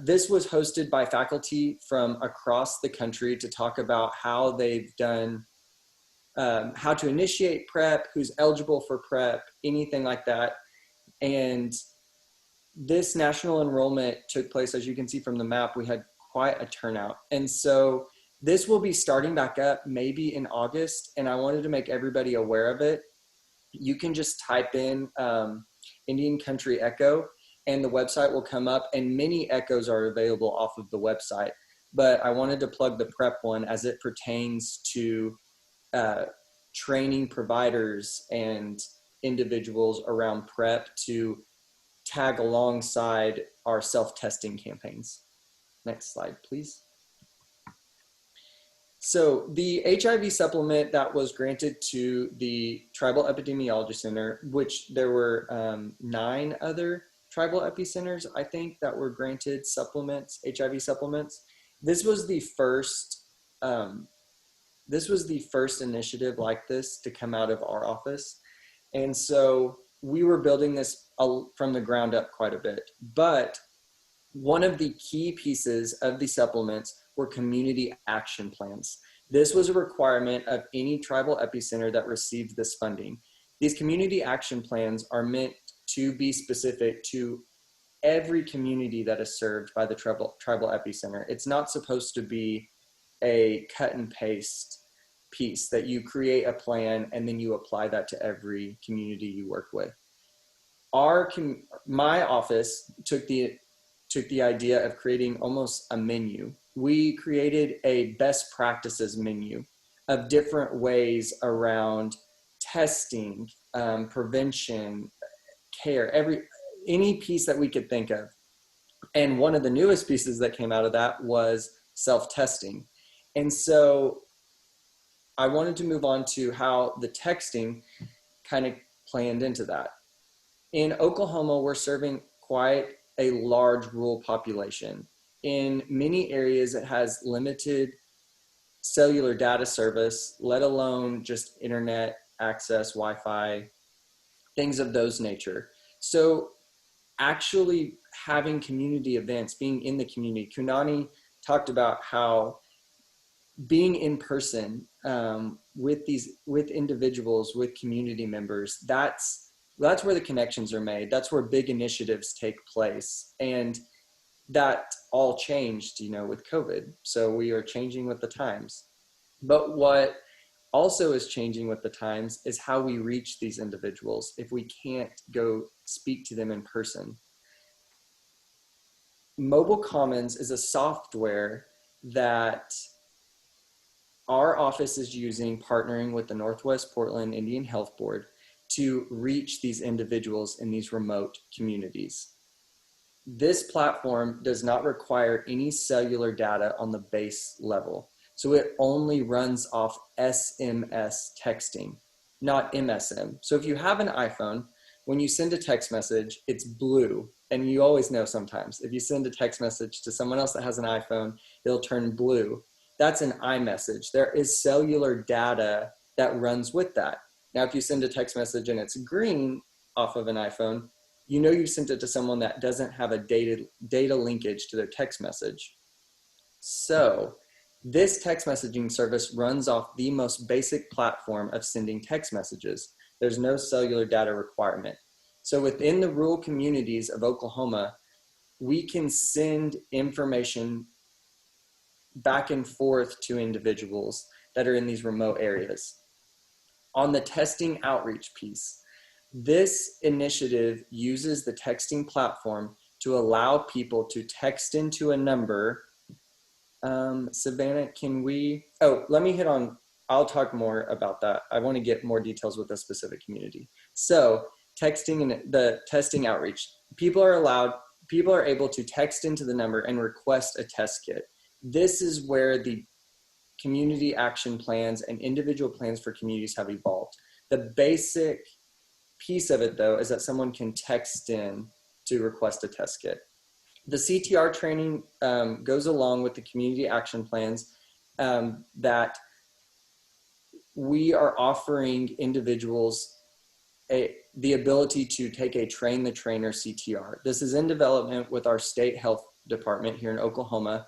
this was hosted by faculty from across the country to talk about how they've done, how to initiate PrEP, who's eligible for PrEP, anything like that. And this national enrollment took place, as you can see from the map, we had quite a turnout. And so this will be starting back up maybe in August, and I wanted to make everybody aware of it. You can just type in Indian Country Echo, and the website will come up, and many echoes are available off of the website. But I wanted to plug the PrEP one as it pertains to training providers and individuals around PrEP to tag alongside our self-testing campaigns. Next slide, please. So the HIV supplement that was granted to the Tribal Epidemiology Center, which there were 9 other tribal epicenters, I think, that were granted supplements, HIV supplements. This was the first initiative like this to come out of our office. And so we were building this from the ground up quite a bit. But one of the key pieces of the supplements were community action plans. This was a requirement of any tribal epicenter that received this funding. These community action plans are meant to be specific to every community that is served by the tribal epicenter. It's not supposed to be a cut and paste piece that you create a plan and then you apply that to every community you work with. My office took the idea of creating almost a menu. We created a best practices menu of different ways around testing, prevention, care, any piece that we could think of. And one of the newest pieces that came out of that was self-testing. And so I wanted to move on to how the texting kind of planned into that. In Oklahoma, we're serving quite a large rural population. In many areas, it has limited cellular data service, let alone just internet access, Wi-Fi, things of those nature. So actually having community events, being in the community, Kunani talked about how being in person with individuals, with community members, that's where the connections are made. That's where big initiatives take place. And that all changed, with COVID. So we are changing with the times. But what also is changing with the times is how we reach these individuals if we can't go speak to them in person. Mobile Commons is a software that our office is using, partnering with the Northwest Portland Indian Health Board to reach these individuals in these remote communities. This platform does not require any cellular data on the base level. So it only runs off SMS texting, not MSM. So if you have an iPhone, when you send a text message, it's blue. And you always know sometimes, if you send a text message to someone else that has an iPhone, it'll turn blue. That's an iMessage. There is cellular data that runs with that. Now, if you send a text message and it's green off of an iPhone, you sent it to someone that doesn't have a data linkage to their text message. So this text messaging service runs off the most basic platform of sending text messages. There's no cellular data requirement. So within the rural communities of Oklahoma, we can send information back and forth to individuals that are in these remote areas. On the testing outreach piece, this initiative uses the texting platform to allow people to text into a number. Savannah, I'll talk more about that. I want to get more details with a specific community. So texting and the testing outreach, people are able to text into the number and request a test kit. This is where the community action plans and individual plans for communities have evolved. The basic piece of it, though, is that someone can text in to request a test kit. The CTR training goes along with the community action plans that we are offering individuals the ability to take a train the trainer CTR. This is in development with our state health department here in Oklahoma.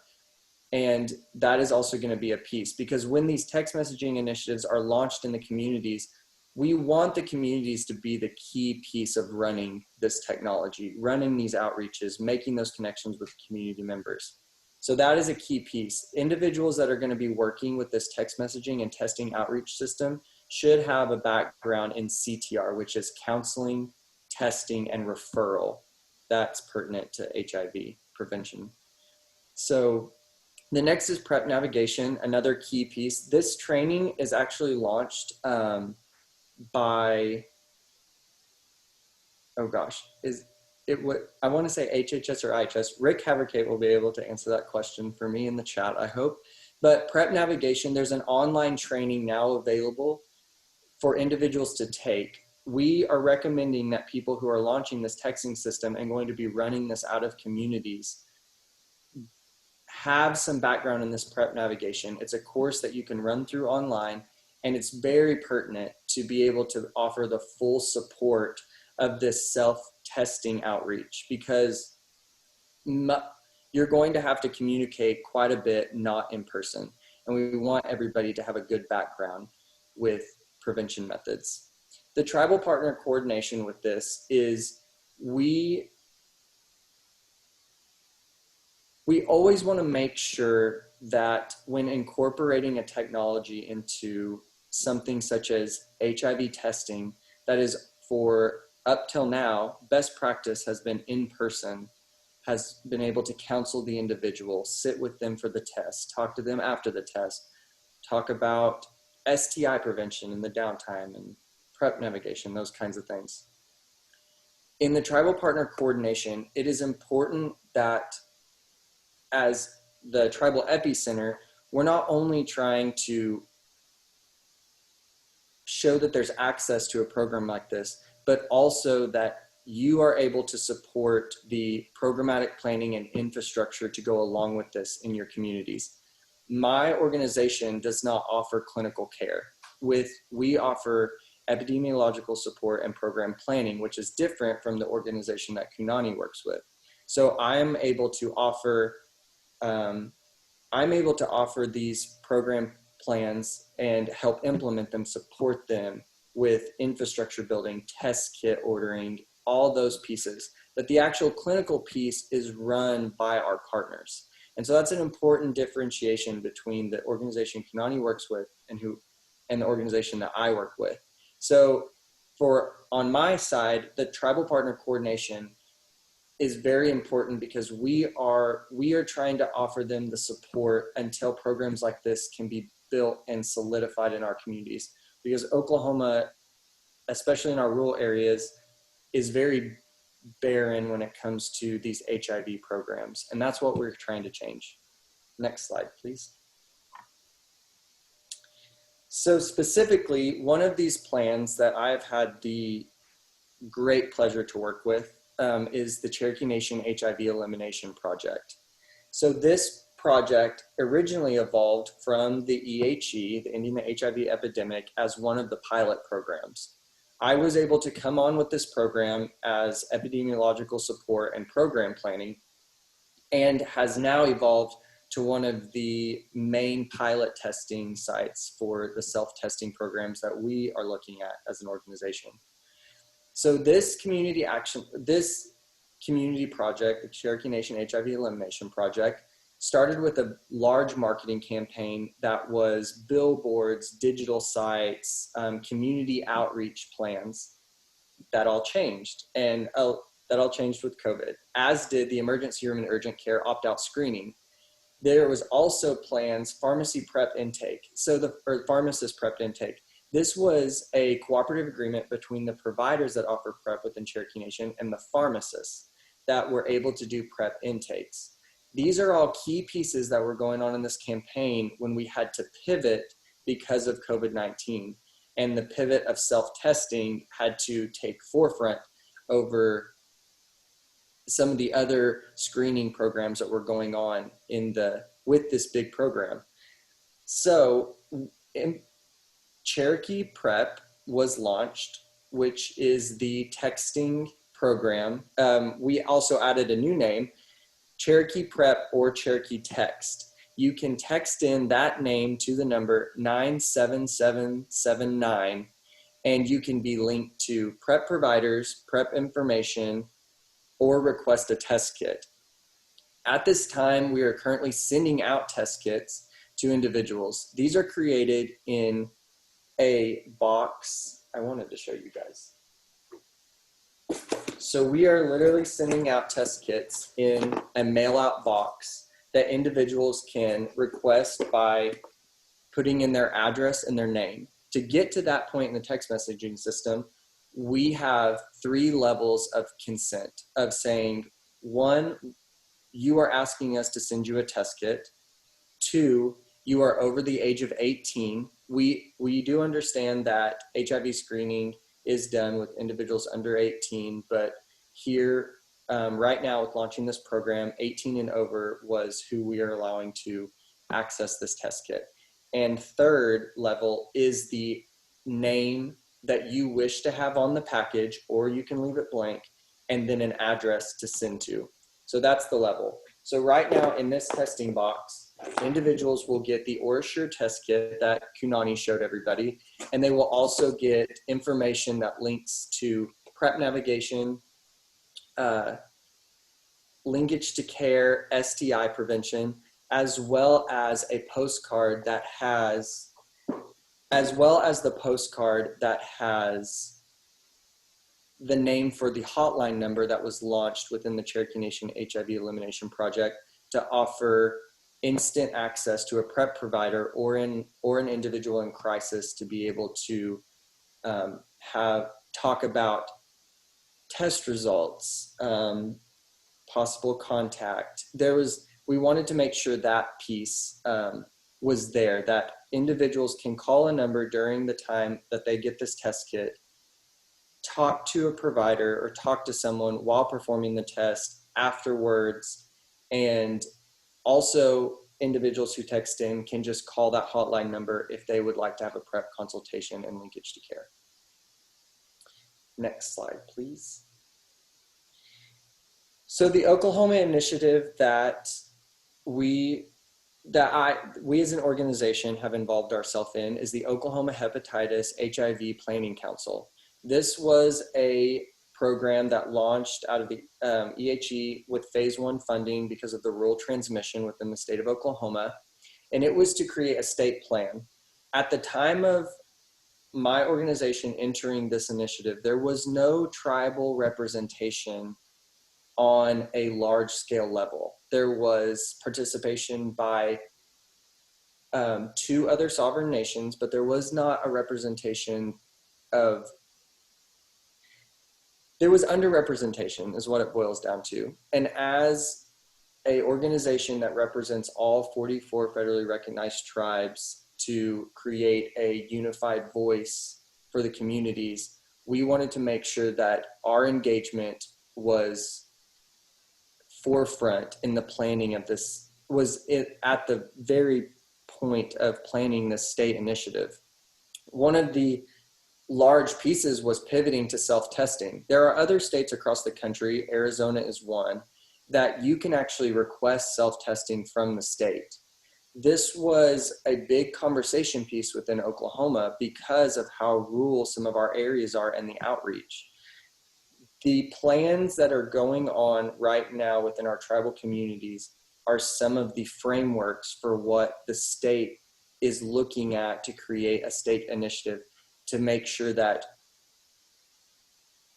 And that is also going to be a piece, because when these text messaging initiatives are launched in the communities, we want the communities to be the key piece of running this technology, running these outreaches, making those connections with community members. So that is a key piece. Individuals that are going to be working with this text messaging and testing outreach system should have a background in CTR, which is counseling, testing, and referral. That's pertinent to HIV prevention. So the next is PrEP navigation, another key piece. This training is actually launched by, oh gosh, is it what I want to say HHS or IHS? Rick Haverkate will be able to answer that question for me in the chat, I hope. But PrEP navigation, there's an online training now available for individuals to take. We are recommending that people who are launching this texting system and going to be running this out of communities have some background in this PrEP navigation. It's a course that you can run through online, and it's very pertinent to be able to offer the full support of this self-testing outreach, because you're going to have to communicate quite a bit, not in person. And we want everybody to have a good background with prevention methods. The tribal partner coordination with this is we always want to make sure that when incorporating a technology into something such as HIV testing, that is, for up till now, best practice has been in person, has been able to counsel the individual, sit with them for the test, talk to them after the test, talk about STI prevention in the downtime and PrEP navigation, those kinds of things. In the tribal partner coordination, it is important that as the tribal epicenter, we're not only trying to show that there's access to a program like this, but also that you are able to support the programmatic planning and infrastructure to go along with this in your communities. My organization does not offer clinical care. We offer epidemiological support and program planning, which is different from the organization that Kunani works with. So I'm able to offer these program plans and help implement them, support them with infrastructure building, test kit ordering, all those pieces. But the actual clinical piece is run by our partners. And so that's an important differentiation between the organization Kunani works with and the organization that I work with. So on my side, the tribal partner coordination is very important, because we are trying to offer them the support until programs like this can be built and solidified in our communities. Because Oklahoma, especially in our rural areas, is very barren when it comes to these HIV programs. And that's what we're trying to change. Next slide, please. So specifically, one of these plans that I've had the great pleasure to work with is the Cherokee Nation HIV Elimination Project. So this project originally evolved from the EHE, the Ending the HIV Epidemic, as one of the pilot programs. I was able to come on with this program as epidemiological support and program planning, and has now evolved to one of the main pilot testing sites for the self-testing programs that we are looking at as an organization. So this community project, the Cherokee Nation HIV Elimination Project, started with a large marketing campaign that was billboards, digital sites, community outreach plans. That all changed, and that all changed with COVID, as did the emergency room and urgent care opt-out screening. There was also plans, pharmacy PrEP intake, or pharmacist PrEP intake. This was a cooperative agreement between the providers that offer PrEP within Cherokee Nation and the pharmacists that were able to do PrEP intakes. These are all key pieces that were going on in this campaign when we had to pivot because of COVID-19. And the pivot of self-testing had to take forefront over some of the other screening programs that were going on with this big program. So Cherokee PrEP was launched which is the texting program. We also added a new name, Cherokee Prep or Cherokee Text. You can text in that name to the number 97779, and you can be linked to prep providers, prep information, or request a test kit. At this time, we are currently sending out test kits to individuals. These are created in a box. I wanted to show you guys. So we are literally sending out test kits in a mail-out box that individuals can request by putting in their address and their name. To get to that point in the text messaging system, we have 3 levels of consent of saying, 1, you are asking us to send you a test kit. 2, you are over the age of 18. We do understand that HIV screening is done with individuals under 18, but here, right now with launching this program, 18 and over was who we are allowing to access this test kit. And 3rd level is the name that you wish to have on the package, or you can leave it blank, and then an address to send to. So that's the level. So right now in this testing box, individuals will get the OraSure test kit that Kunani showed everybody, and they will also get information that links to PrEP navigation, linkage to care, STI prevention, as well as a postcard that has, the name for the hotline number that was launched within the Cherokee Nation HIV Elimination Project to offer instant access to a PrEP provider or an individual in crisis to be able to talk about test results, possible contact. We wanted to make sure that piece was there, that individuals can call a number during the time that they get this test kit, talk to a provider or talk to someone while performing the test afterwards, and also individuals who text in can just call that hotline number if they would like to have a PrEP consultation and linkage to care. Next slide, please. So the Oklahoma initiative that we as an organization have involved ourselves in is the Oklahoma Hepatitis HIV Planning Council. This was a program that launched out of the EHE with phase 1 funding because of the rural transmission within the state of Oklahoma. And it was to create a state plan. At the time of my organization entering this initiative, there was no tribal representation on a large scale level. There was participation by 2 other sovereign nations, but there was not a representation of, there was underrepresentation is what it boils down to. And as an organization that represents all 44 federally recognized tribes to create a unified voice for the communities, we wanted to make sure that our engagement was forefront in the planning of this, was it at the very point of planning this state initiative. One of the large pieces was pivoting to self-testing. There are other states across the country, Arizona is one, that you can actually request self-testing from the state. This was a big conversation piece within Oklahoma because of how rural some of our areas are and the outreach. The plans that are going on right now within our tribal communities are some of the frameworks for what the state is looking at to create a state initiative to make sure that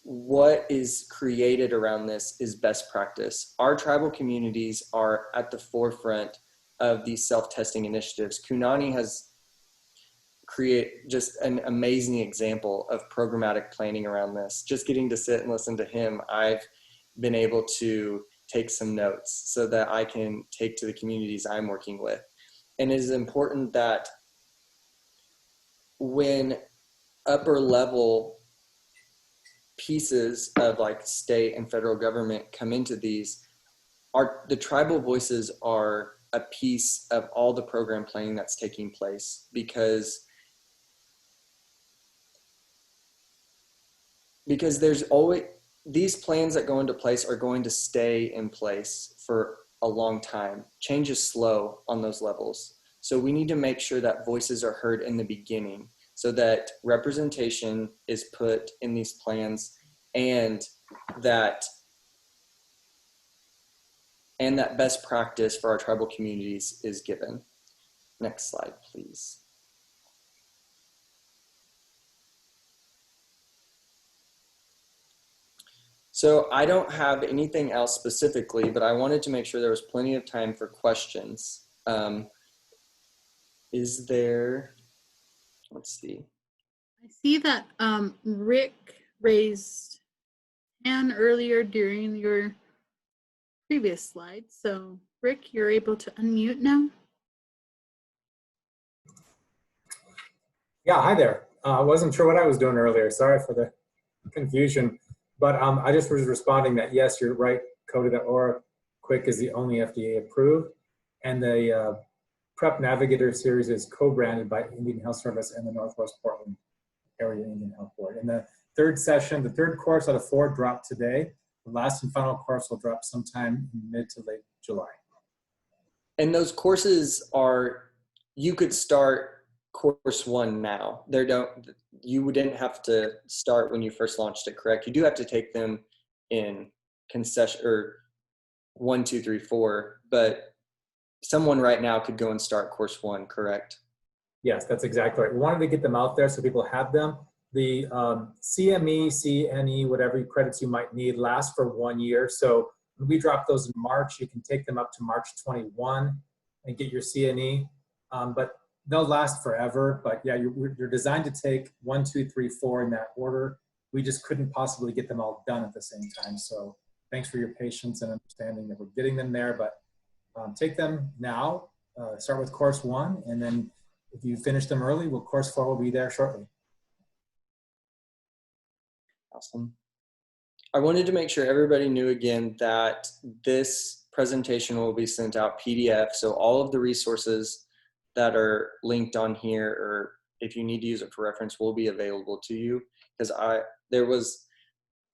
what is created around this is best practice. Our tribal communities are at the forefront of these self-testing initiatives. Kunani has created just an amazing example of programmatic planning around this. Just getting to sit and listen to him, I've been able to take some notes so that I can take to the communities I'm working with. And it is important that when upper level pieces of like state and federal government come into these, the tribal voices are a piece of all the program planning that's taking place, because because there's always, these plans that go into place are going to stay in place for a long time. Change is slow on those levels. So we need to make sure that voices are heard in the beginning so that representation is put in these plans and that best practice for our tribal communities is given. Next slide, please. So I don't have anything else specifically, but I wanted to make sure there was plenty of time for questions. Is there, let's see. I see that Rick raised hand earlier during your previous slide. So Rick, you're able to unmute now. Yeah, hi there. I wasn't sure what I was doing earlier. Sorry for the confusion. But I just was responding that, yes, you're right, Cody, that Aura Quick is the only FDA approved. And the PrEP Navigator series is co-branded by Indian Health Service and the Northwest Portland Area Indian Health Board. And the third session, the third course out of 4 dropped today. The last and final course will drop sometime in mid to late July. And those courses are, you could start course 1 now. You didn't have to start when you first launched it, correct? You do have to take them in concession or 1, 2, 3, 4, but someone right now could go and start course 1, correct? Yes, that's exactly right. We wanted to get them out there so people have them. The CME, CNE, whatever credits you might need last for 1 year. So when we drop those in March, you can take them up to March 21 and get your CNE. But they'll last forever. But yeah, you're designed to take 1, 2, 3, 4 in that order. We just couldn't possibly get them all done at the same time. So thanks for your patience and understanding that we're getting them there. But take them now. Start with course 1, and then if you finish them early, course 4 will be there shortly. Awesome. I wanted to make sure everybody knew again that this presentation will be sent out PDF. So all of the resources that are linked on here, or if you need to use it for reference, will be available to you. Because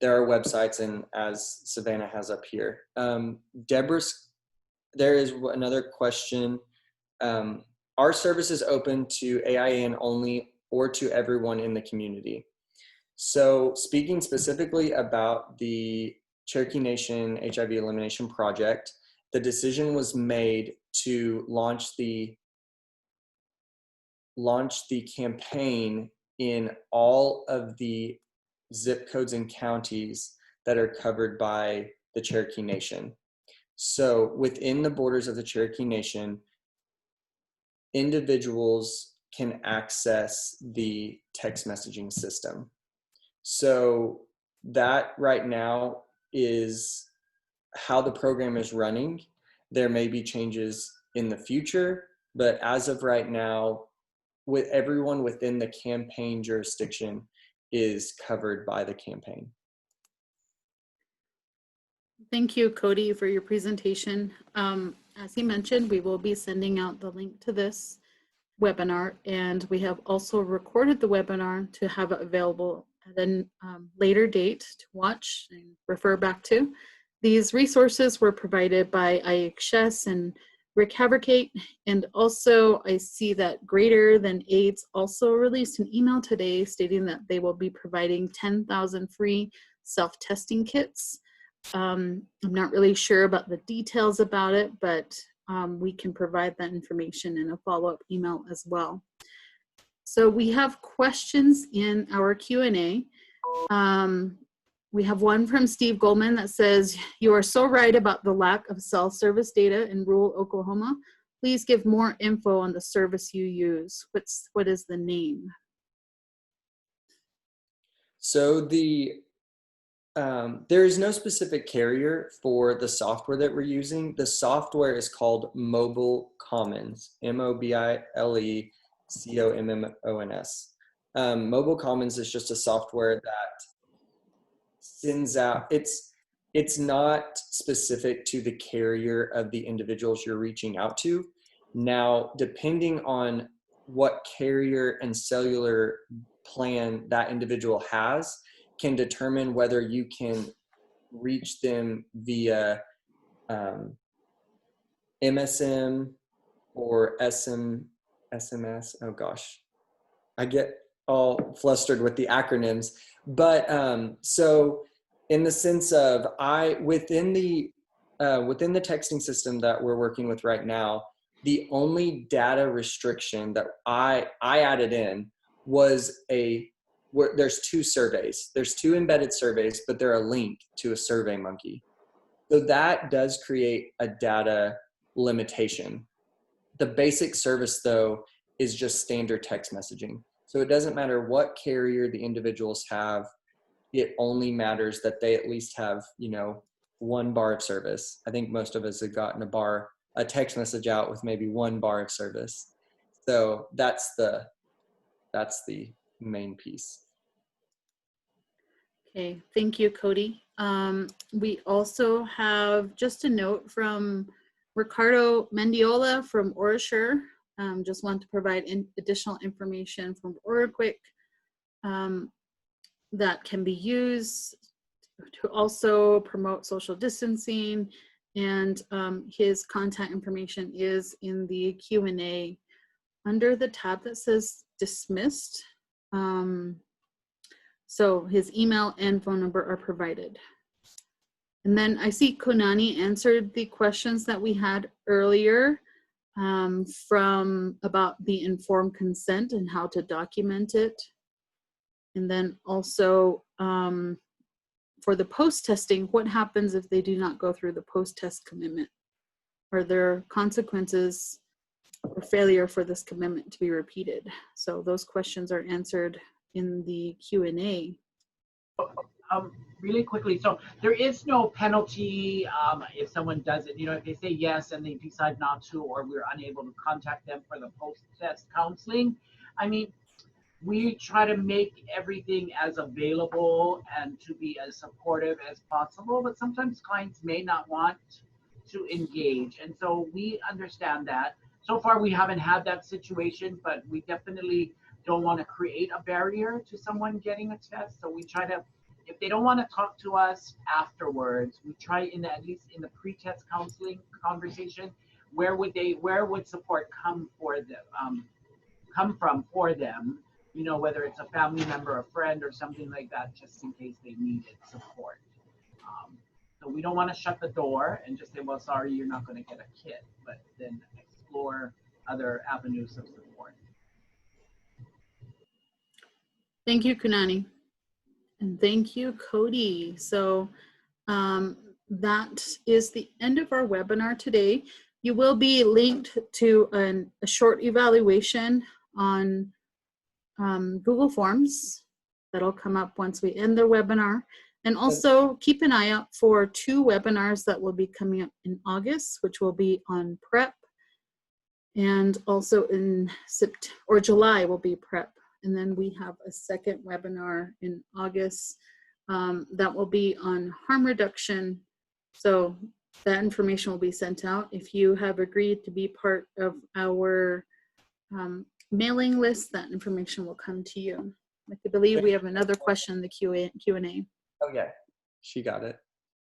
there are websites, and as Savannah has up here. Deborah's, there is another question. Are services open to AIN only or to everyone in the community? So speaking specifically about the Cherokee Nation HIV Elimination Project, the decision was made to launch the campaign in all of the zip codes and counties that are covered by the Cherokee Nation. So within the borders of the Cherokee Nation, individuals can access the text messaging system. So that right now is how the program is running. There may be changes in the future, but as of right now, with everyone within the campaign jurisdiction is covered by the campaign. Thank you, Cody, for your presentation. As he mentioned, we will be sending out the link to this webinar, and we have also recorded the webinar to have it available at a later date to watch and refer back to. These resources were provided by IHS and Rick Haverkate, and also I see that Greater Than AIDS also released an email today stating that they will be providing 10,000 free self-testing kits. I'm not really sure about the details about it, but we can provide that information in a follow-up email as well. So we have questions in our Q&A. We have one from Steve Goldman that says, "You are so right about the lack of cell service data in rural Oklahoma. Please give more info on the service you use. What is the name?" So there is no specific carrier for the software that we're using. The software is called Mobile Commons, MobileCommons. Mobile Commons is just a software that sends out, it's not specific to the carrier of the individuals you're reaching out to. Now, depending on what carrier and cellular plan that individual has, can determine whether you can reach them via MSM or SMS. Oh gosh, I get all flustered with the acronyms. But so in the sense of within the texting system that we're working with right now, the only data restriction that I added in was there's 2 surveys. There's 2 embedded surveys, but they're a link to a Survey Monkey. So that does create a data limitation. The basic service, though, is just standard text messaging. So it doesn't matter what carrier the individuals have. It only matters that they at least have, 1 bar of service. I think most of us have gotten a text message out with maybe 1 bar of service. So that's the main piece. Okay, thank you, Cody. We also have just a note from Ricardo Mendiola from OraSure. Just want to provide additional information from OraQuick that can be used to also promote social distancing, and his contact information is in the Q&A under the tab that says dismissed. So his email and phone number are provided. And then I see Konani answered the questions that we had earlier from about the informed consent and how to document it. And then also for the post-testing, what happens if they do not go through the post-test commitment? Are there consequences or failure for this commitment to be repeated? So those questions are answered in the Q&A. Really quickly, so there is no penalty if someone does it. If they say yes and they decide not to, or we're unable to contact them for the post-test counseling. I mean, we try to make everything as available and to be as supportive as possible, but sometimes clients may not want to engage. And so we understand that. So far, we haven't had that situation, but we definitely don't want to create a barrier to someone getting a test. So we try to, if they don't want to talk to us afterwards, we try at least in the pre-test counseling conversation, where would support come from for them, whether it's a family member, a friend, or something like that, just in case they needed support. So we don't want to shut the door and just say, well, sorry, you're not going to get a kit, but then explore other avenues of support. Thank you, Kunani. And thank you, Cody. So that is the end of our webinar today. You will be linked to a short evaluation on Google Forms that'll come up once we end the webinar. And also keep an eye out for 2 webinars that will be coming up in August, which will be on PrEP, and also in July will be PrEP. And then we have a second webinar in August that will be on harm reduction. So that information will be sent out. If you have agreed to be part of our mailing list, that information will come to you. I believe we have another question in the Q&A. Oh yeah, she got it.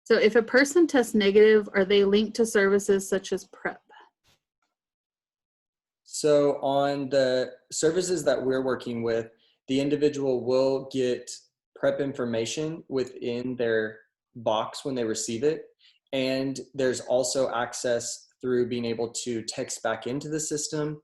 So if a person tests negative, are they linked to services such as PrEP? So on the services that we're working with, the individual will get PrEP information within their box when they receive it. And there's also access through being able to text back into the system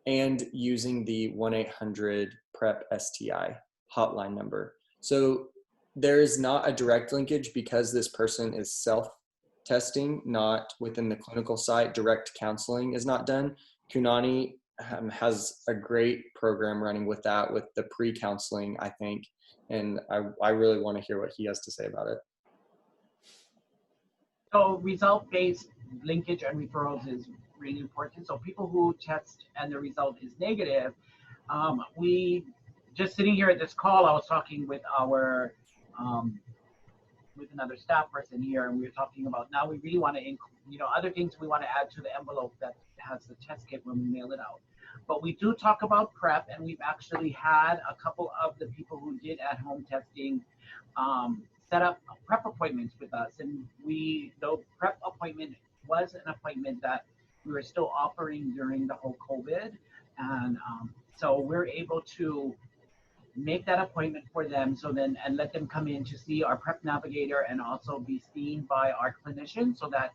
and using the 1-800-PrEP-STI hotline number. So there is not a direct linkage because this person is self-testing, not within the clinical site. Direct counseling is not done. Kunani has a great program running with that, with the pre-counseling, I think. And I really want to hear what he has to say about it. So result-based linkage and referrals is really important. So people who test and the result is negative, we just sitting here at this call, I was talking with our with another staff person here, and we were talking about now we really want to include, other things we want to add to the envelope that has the test kit when we mail it out. But we do talk about PrEP, and we've actually had a couple of the people who did at-home testing set up PrEP appointments with us. And the PrEP appointment was an appointment that we were still offering during the whole COVID. And so we're able to make that appointment for them and let them come in to see our PrEP navigator and also be seen by our clinician so that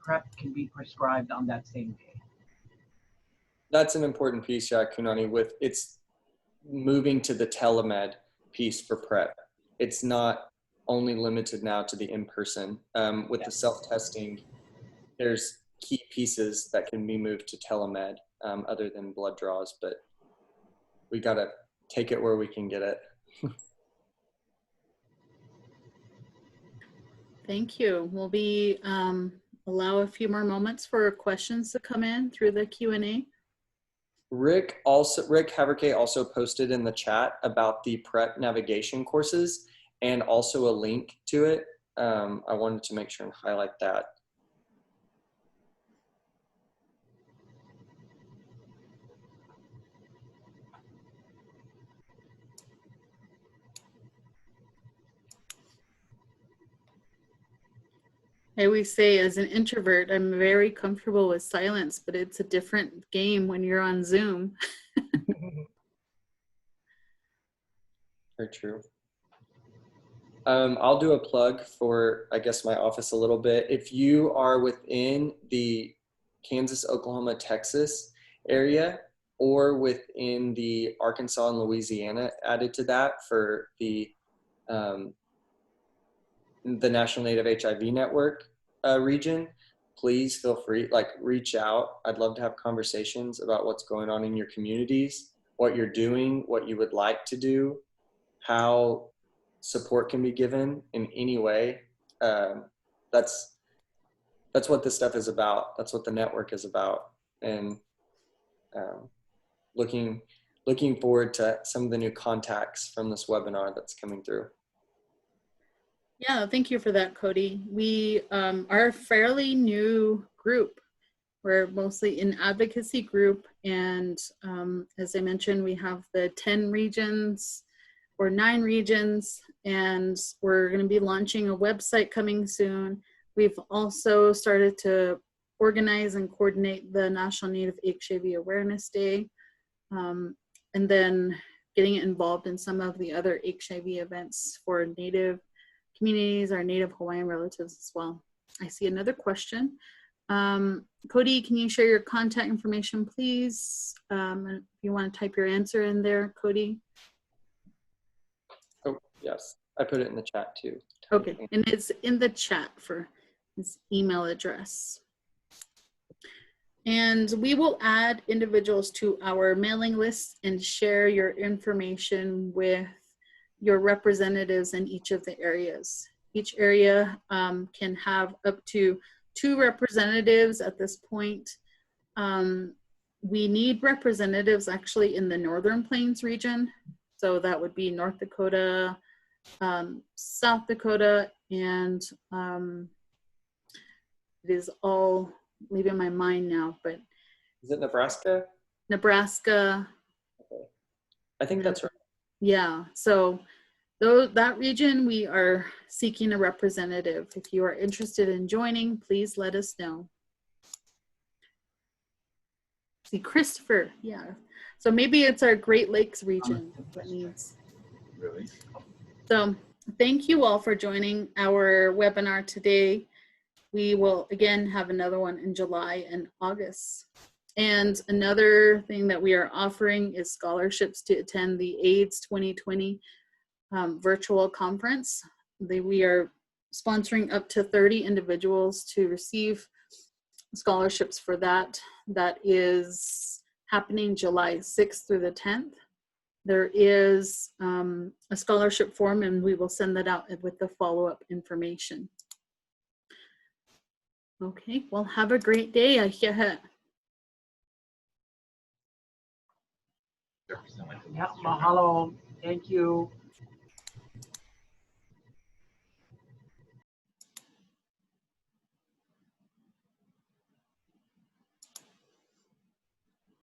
PrEP can be prescribed on that same day. That's an important piece, Kunani, with it's moving to the telemed piece for PrEP. It's not only limited now to the in-person. With the self-testing, there's key pieces that can be moved to telemed other than blood draws, but we gotta take it where we can get it. Thank you. We'll be allow a few more moments for questions to come in through the Q&A. Rick Haverkay also posted in the chat about the PrEP navigation courses and also a link to it. I wanted to make sure and highlight that. I always say, as an introvert, I'm very comfortable with silence, but it's a different game when you're on Zoom. Very true. I'll do a plug for, I guess, my office a little bit. If you are within the Kansas, Oklahoma, Texas area, or within the Arkansas and Louisiana added to that for the National Native HIV Network region, please feel free, reach out. I'd love to have conversations about what's going on in your communities, what you're doing, what you would like to do, how support can be given in any way. That's what this stuff is about. That's what the network is about. And looking forward to some of the new contacts from this webinar that's coming through. Yeah, thank you for that, Cody. We are a fairly new group. We're mostly an advocacy group. And as I mentioned, we have the 10 regions or 9 regions, and we're going to be launching a website coming soon. We've also started to organize and coordinate the National Native HIV Awareness Day, and then getting involved in some of the other HIV events for Native communities, our Native Hawaiian relatives as well. I see another question. Cody, can you share your contact information, please? If you want to type your answer in there, Cody. Oh, yes. I put it in the chat too. Okay, and it's in the chat for his email address. And we will add individuals to our mailing list and share your information with your representatives in each of the areas. Each area can have up to 2 representatives at this point. We need representatives actually in the Northern Plains region. So that would be North Dakota, South Dakota, and it is all leaving my mind now, but. Is it Nebraska? Nebraska. Okay. I think that's right. Yeah, so that region, we are seeking a representative. If you are interested in joining, please let us know. See, Christopher, yeah. So maybe it's our Great Lakes region that needs. Really? So thank you all for joining our webinar today. We will again have another one in July and August. And another thing that we are offering is scholarships to attend the AIDS 2020 virtual conference. We are sponsoring up to 30 individuals to receive scholarships for that. That is happening July 6th through the 10th. There is a scholarship form, and we will send that out with the follow-up information. Okay, well, have a great day. Yeah, mahalo. Thank you.